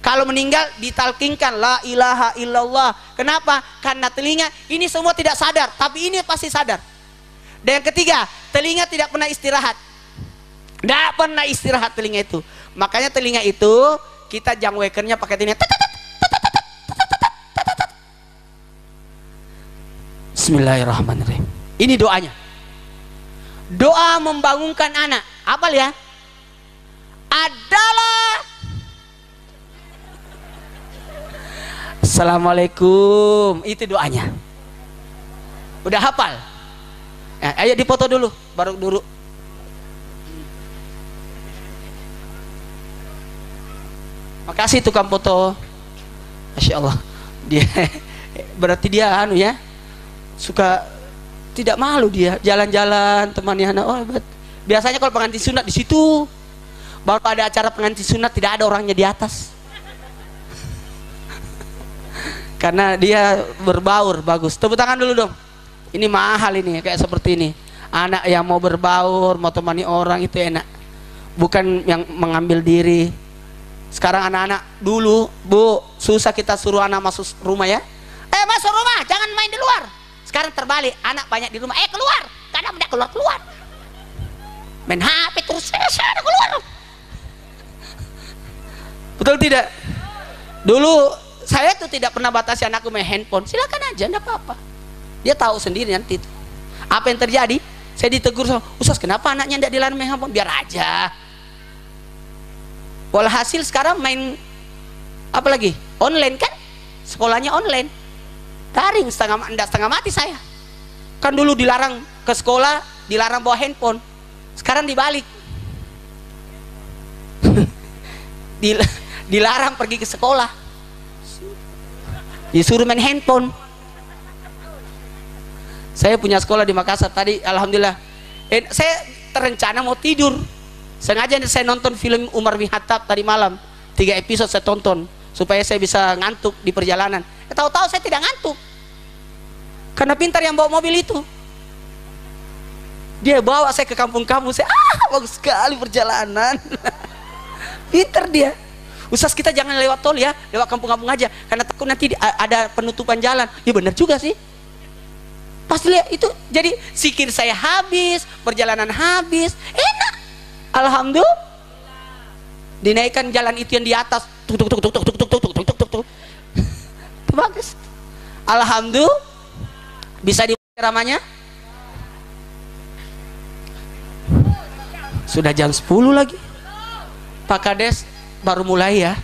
Kalau meninggal ditalkinkan la ilaha illallah. Kenapa? Karena telinga ini semua tidak sadar, tapi ini pasti sadar. Dan yang ketiga, telinga tidak pernah istirahat. Tidak pernah istirahat telinga itu. Makanya telinga itu kita jangwekernya pakai telinga. Bismillahirrahmanirrahim. Ini doanya. Doa membangunkan anak. Hafal ya? Adalah Assalamualaikum. Itu doanya. Udah hafal? Ayo dipoto dulu, baru dulu. Makasih tukang foto. Masya Allah. Dia berarti dia ya suka tidak malu dia jalan-jalan temani anak. Oh, biasanya kalau pengantin sunat di situ. Baru ada acara pengantin sunat tidak ada orangnya di atas. Karena dia berbaur bagus. Tepuk tangan dulu dong. Ini mahal ini, kayak seperti ini. Anak yang mau berbaur, mau temani orang itu enak. Bukan yang mengambil diri. Sekarang anak-anak dulu, Bu, susah kita suruh anak masuk rumah ya. Masuk rumah, jangan main di luar. Sekarang terbalik, anak banyak di rumah. Keluar, kadang tidak keluar. Main HP terus, saya keluar. Betul tidak? Dulu saya tuh tidak pernah batasi anakku main handphone. Silakan aja, enggak apa-apa. Dia tahu sendiri nanti itu. Apa yang terjadi? Saya ditegur sama Ustaz, kenapa anaknya tidak dilarang main handphone? Biar aja. Walhasil sekarang main apa lagi? Online kan? Sekolahnya online. Daring setengah mati saya. Kan dulu dilarang ke sekolah, dilarang bawa handphone. Sekarang dibalik. Dilarang pergi ke sekolah. Disuruh main handphone. Saya punya sekolah di Makassar tadi, alhamdulillah. Saya terencana mau tidur. Sengaja saya nonton film Umar bin Khattab tadi malam. 3 episode saya tonton supaya saya bisa ngantuk di perjalanan. Tahu-tahu saya tidak ngantuk. Karena pintar yang bawa mobil itu. Dia bawa saya ke kampung-kampung. Saya bagus sekali perjalanan. Pintar dia. Ustaz, kita jangan lewat tol ya, lewat kampung-kampung aja. Karena takut nanti ada penutupan jalan. Ya benar juga sih. Pasti lihat itu, jadi sikir saya habis, perjalanan habis, enak. Alhamdulillah. Dinaikkan jalan itu yang di atas, tuk. Bagus. Alhamdulillah. Bisa dibaca ramanya? Sudah jam 10 lagi. Pak Kades baru mulai ya.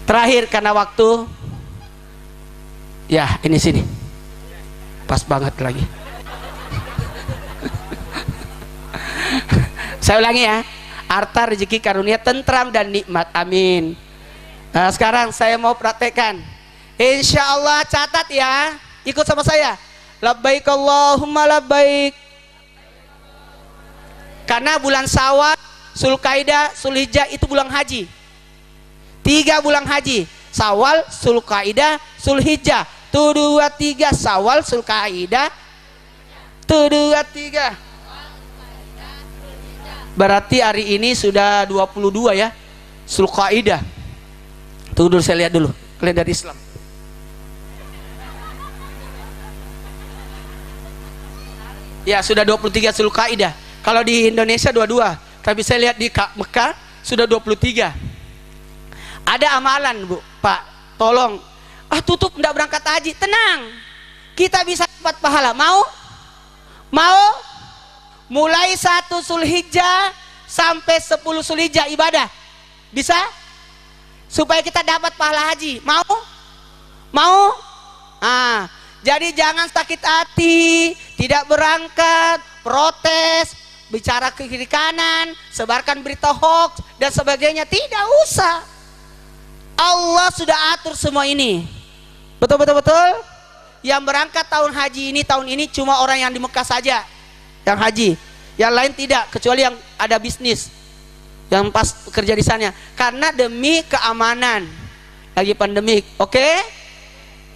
Terakhir karena waktu. Ya, ini sini. Pas banget lagi. Saya ulangi ya. Harta, rezeki, karunia, tentram dan nikmat. Amin. Nah, sekarang saya mau praktekkan. Insya Allah catat ya. Ikut sama saya. Labbaik Allahumma labbaik. Karena bulan Syawal, Zulkaidah, Zulhijjah itu bulan haji. 3 bulan haji. Syawal, Zulkaidah, Zulhijjah. 1, 2, 3 Syawal, Zulkaidah. 1, 2, 3. Berarti hari ini sudah 22 ya, Zulqaidah. Tunggu dulu, saya lihat dulu kalender Islam. Ya, sudah 23 Zulqaidah. Kalau di Indonesia 22, tapi saya lihat di Mekah sudah 23. Ada amalan, Bu, Pak, tolong. Tutup enggak berangkat haji. Tenang, kita bisa dapat pahala. Mau? Mulai 1 Zulhijjah sampai 10 Zulhijjah ibadah. Bisa? Supaya kita dapat pahala haji. Mau? Jadi jangan sakit hati, tidak berangkat, protes, bicara ke kiri kanan, sebarkan berita hoax dan sebagainya. Tidak usah. Allah sudah atur semua ini. Betul? Yang berangkat tahun ini cuma orang yang di Mekah saja yang haji, yang lain tidak, kecuali yang ada bisnis, yang pas kerja di sana, karena demi keamanan lagi pandemik. Oke?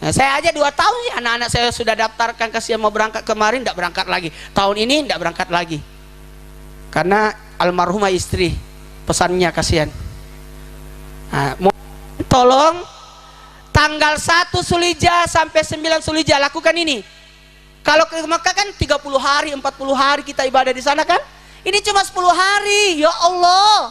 Nah, saya aja 2 tahun sih anak-anak saya sudah daftarkan, kasihan mau berangkat, kemarin tidak berangkat lagi, tahun ini tidak berangkat lagi karena almarhumah istri, pesannya kasihan. Tolong tanggal 1 Zulhijjah sampai 9 Zulhijjah lakukan ini. Kalau ke Mekah kan 30 hari, 40 hari kita ibadah di sana kan? Ini cuma 10 hari. Ya Allah.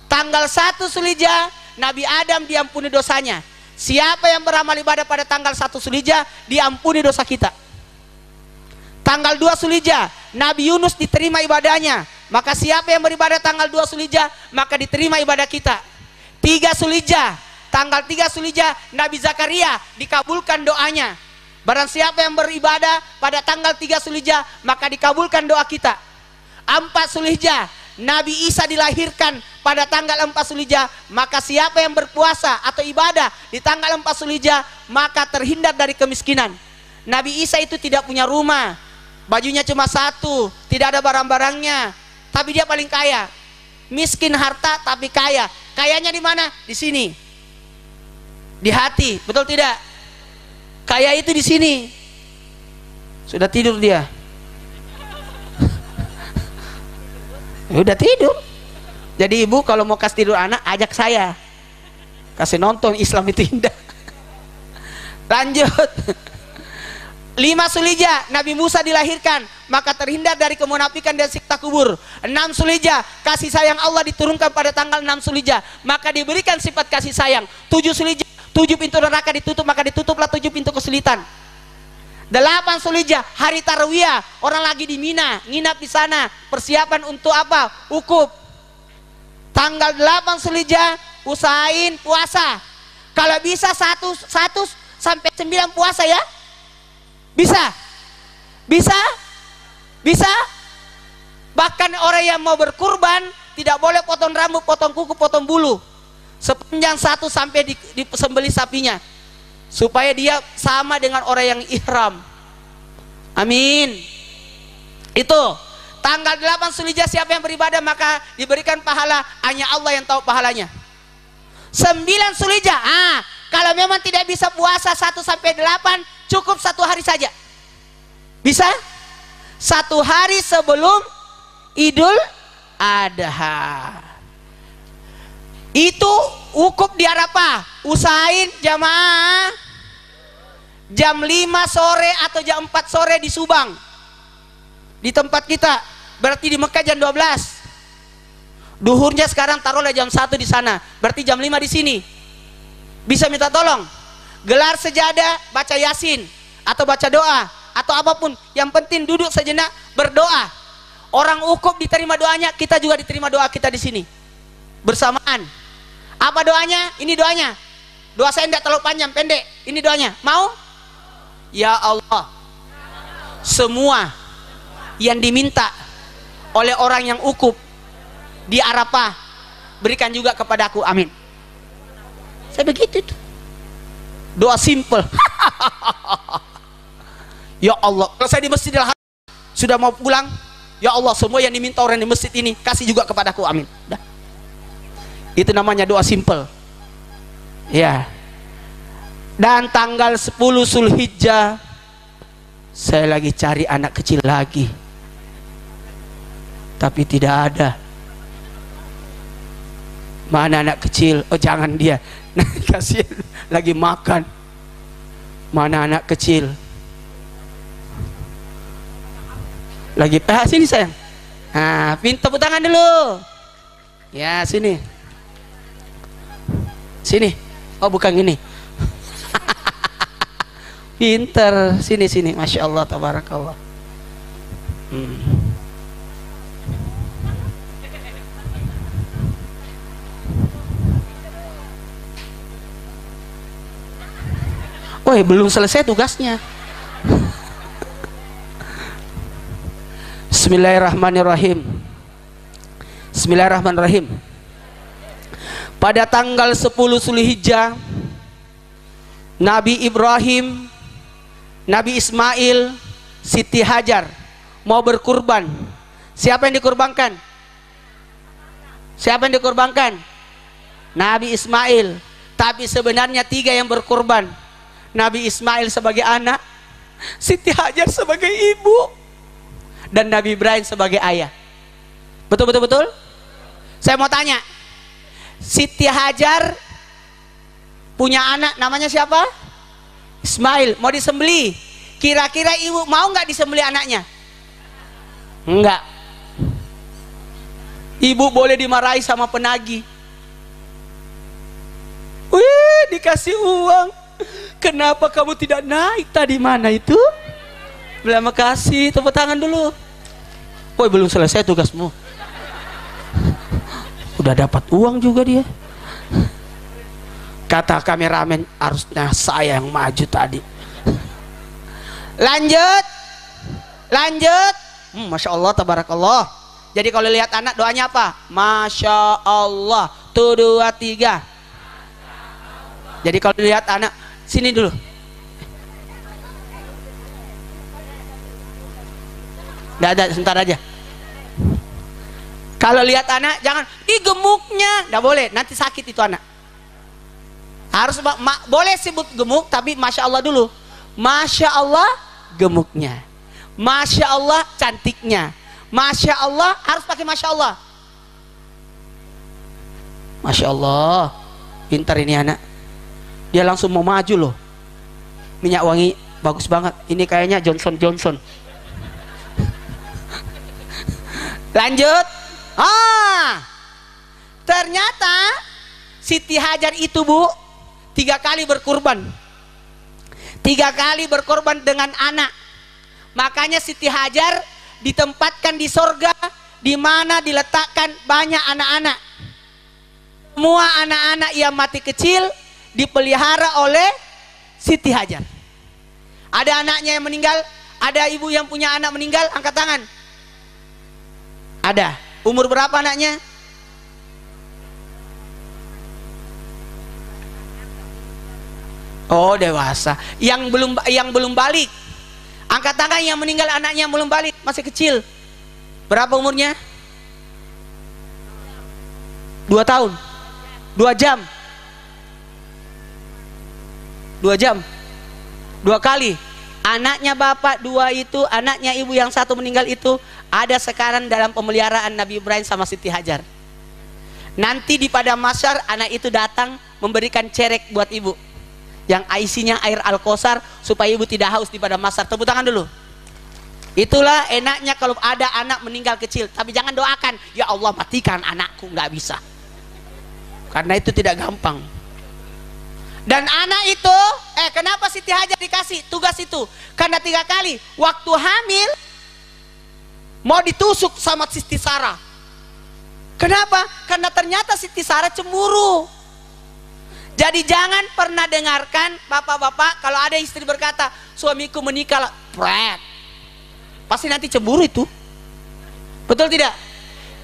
Tanggal 1 Zulhijjah Nabi Adam diampuni dosanya. Siapa yang beramal ibadah pada tanggal 1 Zulhijjah diampuni dosa kita. Tanggal 2 Zulhijjah Nabi Yunus diterima ibadahnya. Maka siapa yang beribadah tanggal 2 Zulhijjah maka diterima ibadah kita. 3 Zulhijjah, tanggal 3 Zulhijjah Nabi Zakaria dikabulkan doanya. Barang siapa yang beribadah pada tanggal 3 Zulhijjah maka dikabulkan doa kita. 4 Zulhijjah Nabi Isa dilahirkan pada tanggal 4 Zulhijjah, maka siapa yang berpuasa atau ibadah di tanggal 4 Zulhijjah maka terhindar dari kemiskinan. Nabi Isa itu tidak punya rumah, bajunya cuma 1, tidak ada barang-barangnya, tapi dia paling kaya. Miskin harta tapi kaya. Kayanya di mana? Di sini. Di hati, betul tidak? Kaya itu di sini. Sudah tidur dia. Udah tidur. Jadi ibu kalau mau kasih tidur anak, ajak saya. Kasih nonton Islam itu indah. Lanjut. 5 Zulhijjah Nabi Musa dilahirkan, maka terhindar dari kemunafikan dan siksa kubur. 6 Zulhijjah kasih sayang Allah diturunkan pada tanggal 6 Zulhijjah, maka diberikan sifat kasih sayang. 7 Zulhijjah 7 pintu neraka ditutup, maka ditutuplah 7 pintu kesulitan. 8 Zulhijjah hari Tarwiyah, orang lagi di Mina, nginap di sana, persiapan untuk apa? Ukuf. Tanggal 8 Zulhijjah usahain puasa. Kalau bisa 1 sampai 9 puasa ya. Bisa? Bahkan orang yang mau berkurban tidak boleh potong rambut, potong kuku, potong bulu sepanjang 1 sampai disembelih sapinya, supaya dia sama dengan orang yang ihram. Amin. Itu tanggal 8 Zulhijjah siapa yang beribadah maka diberikan pahala, hanya Allah yang tahu pahalanya. 9 Zulhijjah kalau memang tidak bisa puasa 1 sampai 8, cukup 1 hari saja. Bisa? 1 hari sebelum Idul Adha. Itu wukuf di Arafah. Usahain jamaah jam 5 sore atau jam 4 sore di Subang. Di tempat kita. Berarti di Mekah jam 12. Duhurnya sekarang taruhlah jam 1 di sana. Berarti jam 5 di sini. Bisa minta tolong. Gelar sejadah, baca Yasin atau baca doa atau apapun. Yang penting duduk sejenak berdoa. Orang wukuf diterima doanya, kita juga diterima doa kita di sini. Bersamaan. Apa doanya? Ini doanya. Doa saya tidak terlalu panjang, pendek. Ini doanya. Mau? Ya Allah, semua yang diminta oleh orang yang wukuf di Arafah berikan juga kepadaku. Amin. Saya begitu tuh. Doa simple. Ya Allah, kalau saya di Masjidil Haram sudah mau pulang, ya Allah, semua yang diminta orang di masjid ini kasih juga kepadaku. Amin. Dah. Itu namanya doa simple. Ya. Dan tanggal 10 Zulhijjah saya lagi cari anak kecil lagi. tapi tidak ada. Mana anak kecil? Oh jangan dia, nah kasihan lagi makan. Mana anak kecil? Lagi sini sayang. Nah, tepuk tangan dulu. Ya sini. Sini. Oh bukan gini. Pinter. Sini. Masya Allah, tabarakallah. Woi, belum selesai tugasnya. Bismillahirrahmanirrahim. Bismillahirrahmanirrahim. Pada tanggal 10 Zulhijjah, Nabi Ibrahim, Nabi Ismail, Siti Hajar mau berkurban. Siapa yang dikurbankan? Siapa yang dikurbankan? Nabi Ismail. Tapi sebenarnya 3 yang berkurban. Nabi Ismail sebagai anak, Siti Hajar sebagai ibu, dan Nabi Ibrahim sebagai ayah. Betul? Saya mau tanya, Siti Hajar punya anak namanya siapa? Ismail, mau disembeli. Kira-kira ibu mau nggak disembeli anaknya? Enggak. Ibu boleh dimarahi sama penagih. Wih, dikasih uang. Kenapa kamu tidak naik tadi? Mana itu? Terima kasih, tepuk tangan dulu. Woi, belum selesai tugasmu. Udah dapat uang juga dia. Kata kameramen, harusnya saya yang maju tadi. Lanjut. Masya Allah, tabarakallah. Jadi kalau lihat anak doanya apa? Masya Allah. Tuh 2 3. Jadi kalau lihat anak, sini dulu. Nggak ada, sebentar aja. Kalau lihat anak jangan, ih gemuknya, nggak boleh, nanti sakit itu anak. Harus boleh sebut gemuk, tapi masya Allah dulu. Masya Allah gemuknya, masya Allah cantiknya, masya Allah, harus pakai masya Allah. Masya Allah, pintar ini anak. Dia langsung mau maju loh. Minyak wangi bagus banget. Ini kayaknya Johnson. Lanjut. Ternyata Siti Hajar itu, Bu, 3 kali berkurban. 3 kali berkorban dengan anak. Makanya Siti Hajar ditempatkan di sorga, di mana diletakkan banyak anak-anak. Semua anak-anak yang mati kecil dipelihara oleh Siti Hajar. Ada anaknya yang meninggal, ada ibu yang punya anak meninggal, angkat tangan. Ada. Umur berapa anaknya? Oh, dewasa. Yang belum balik, angkat tangan. Yang meninggal anaknya belum balik, masih kecil. Berapa umurnya? 2 tahun, 2 jam, 2 jam, 2 kali. Anaknya bapak 2 itu, anaknya ibu yang 1 meninggal itu ada sekarang dalam pemeliharaan Nabi Ibrahim sama Siti Hajar. Nanti di padang mahsyar anak itu datang memberikan cerek buat ibu, yang isinya air Al-Kausar, supaya ibu tidak haus di padang mahsyar. Tepuk tangan dulu. Itulah enaknya kalau ada anak meninggal kecil. Tapi jangan doakan, ya Allah matikan anakku, nggak bisa, karena itu tidak gampang. Dan anak itu, kenapa Siti Hajar dikasih tugas itu? Karena 3 kali waktu hamil mau ditusuk sama Siti Sarah. Kenapa? Karena ternyata Siti Sarah cemburu. Jadi jangan pernah dengarkan bapak-bapak kalau ada istri berkata, suamiku menikah, pasti nanti cemburu itu. Betul tidak?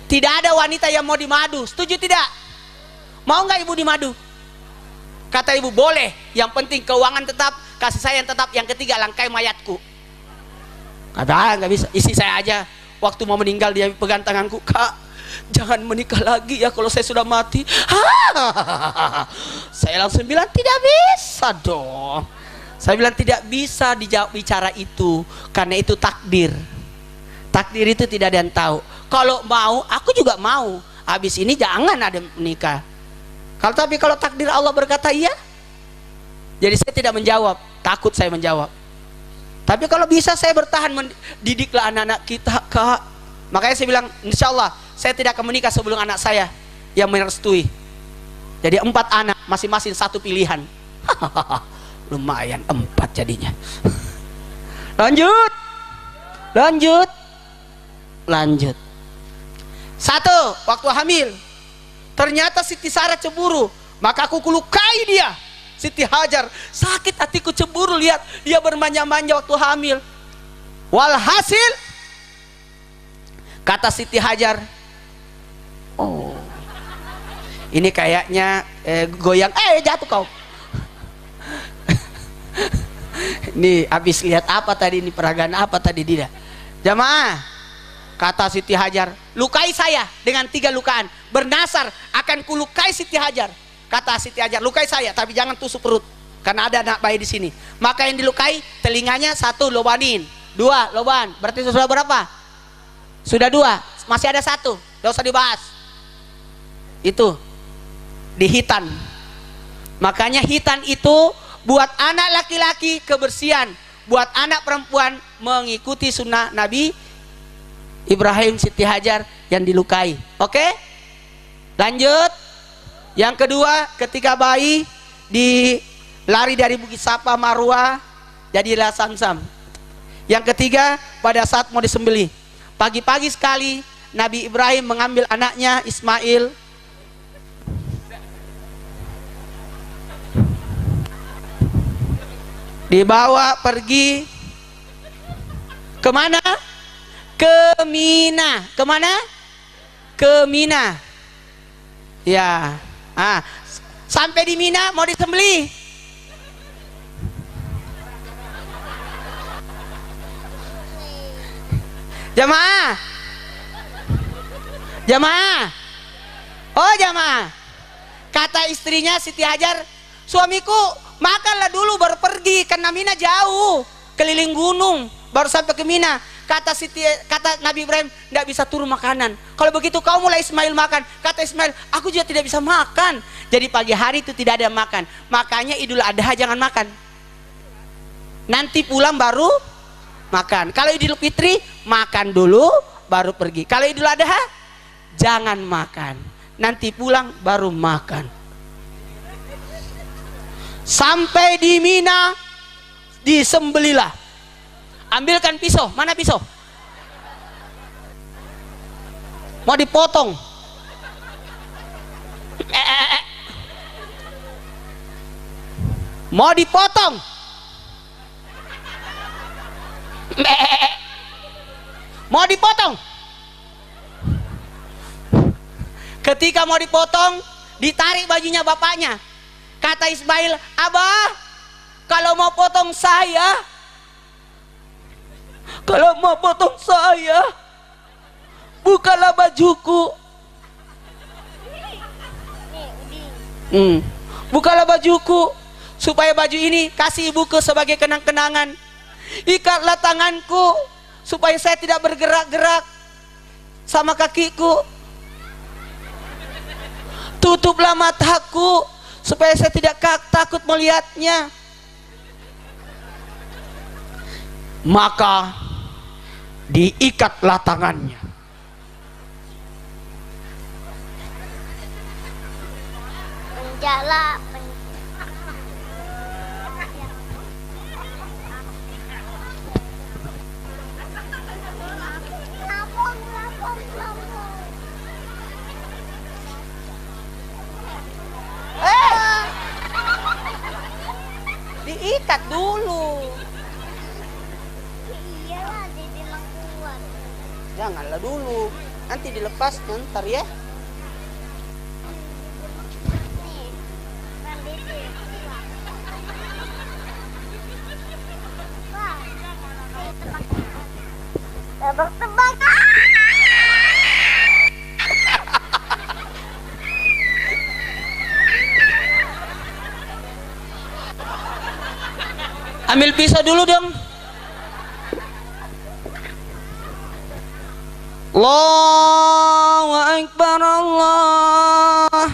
Tidak ada wanita yang mau dimadu. Setuju tidak? Mau nggak ibu dimadu? Kata ibu, boleh, yang penting keuangan tetap, kasih sayang tetap, yang ketiga langkai mayatku. Kata, nggak bisa. Istri saya aja waktu mau meninggal dia pegang tanganku, Kak, jangan menikah lagi ya kalau saya sudah mati. Saya langsung bilang, tidak bisa dong. Saya bilang tidak bisa dijawab bicara itu, karena itu takdir. Takdir itu tidak ada yang tahu. Kalau mau, aku juga mau. Habis ini jangan ada menikah. Kalau takdir Allah berkata iya, jadi saya tidak menjawab. Takut saya menjawab. Tapi kalau bisa saya bertahan, didiklah anak-anak kita, Kak. Makanya saya bilang, insya Allah saya tidak akan menikah sebelum anak saya yang merestui. Jadi 4 anak, masing-masing 1 pilihan. Lumayan 4 jadinya. Lanjut. 1, waktu hamil, ternyata Siti Sarah cemburu, maka aku lukai dia. Siti Hajar, sakit hatiku cemburu lihat dia bermanja-manja waktu hamil. Walhasil, kata Siti Hajar, oh, ini kayaknya goyang, jatuh kau. Ini habis lihat apa tadi, ini peragaan apa tadi dia? Jamaah, kata Siti Hajar, lukai saya dengan 3 lukaan. Bernasar akan kulukai Siti Hajar. Kata Siti Hajar, lukai saya tapi jangan tusuk perut, karena ada anak bayi di sini. Maka yang dilukai telinganya 1 lobanin, 2 loban. Berarti sudah berapa? Sudah 2, masih ada 1, tidak usah dibahas. Itu di hitan. Makanya hitan itu buat anak laki-laki kebersihan, buat anak perempuan mengikuti sunnah Nabi Ibrahim. Siti Hajar yang dilukai. Oke, lanjut. Yang kedua, ketika bayi lari dari Bukit Safa Marwah, jadilah Samsam. Yang ketiga, pada saat mau disembelih, pagi-pagi sekali Nabi Ibrahim mengambil anaknya Ismail, dibawa pergi kemana? Ke Mina. Kemana? Ke Mina. Ya. Sampai di Mina mau disembelih. Jamaah. Oh jamaah. Kata istrinya Siti Hajar, suamiku makanlah dulu baru pergi, karena Mina jauh, keliling gunung baru sampai ke Mina. Kata Nabi Ibrahim, tidak bisa turun makanan. Kalau begitu kau mulai Ismail makan. Kata Ismail, aku juga tidak bisa makan. Jadi pagi hari itu tidak ada makan. Makanya Idul Adha jangan makan. Nanti pulang baru makan. Kalau Idul Fitri makan dulu baru pergi. Kalau Idul Adha jangan makan. Nanti pulang baru makan. Sampai di Mina disembelilah. Ambilkan pisau, mana pisau? Mau dipotong. Mau dipotong. Mau dipotong. Ketika mau dipotong, ditarik bajunya bapaknya. Kata Ismail, Abah, kalau mau potong saya, bukalah bajuku. Bukalah bajuku, supaya baju ini kasih ibuku sebagai kenang-kenangan. Ikatlah tanganku supaya saya tidak bergerak-gerak sama kakiku. Tutuplah mataku supaya saya tidak takut melihatnya. Maka diikatlah tangannya. Penjala. Diikat dulu. Iyalah, jadi kuat. Janganlah dulu, nanti dilepas ntar ya. Nih, rambutnya. Wah, tebak-tebak. Ambil pisau dulu dong. Allahu Akbar Allah.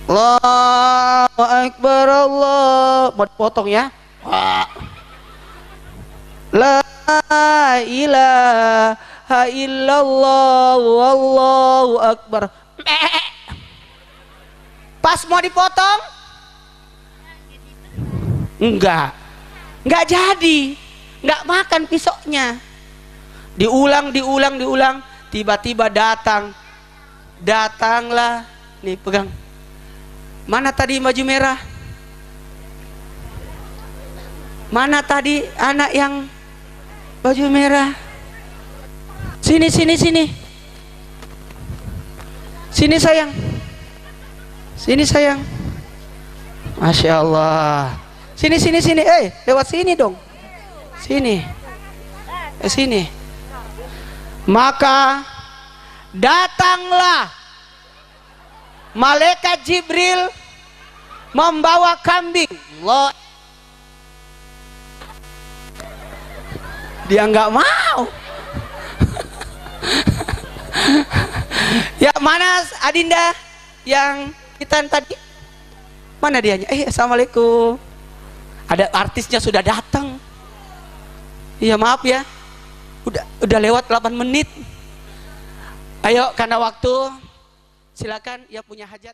Allahu Akbar Allah. Mau dipotong ya? La ilaha illallah wallahu akbar. Pas mau dipotong? Enggak jadi, enggak makan pisoknya. Diulang, tiba-tiba datanglah, nih pegang. Mana tadi baju merah? Mana tadi anak yang baju merah? Sini sayang. Sini sayang. Masya Allah. Sini. Lewat sini dong. Sini. Sini. Maka datanglah malaikat Jibril membawa kambing. Allah. Dia nggak mau. Ya, mana Adinda yang kita tadi? Mana dianya? Assalamualaikum. Ada artisnya sudah datang. Iya, maaf ya. Udah lewat 8 menit. Ayo, karena waktu, silakan yang punya hajat.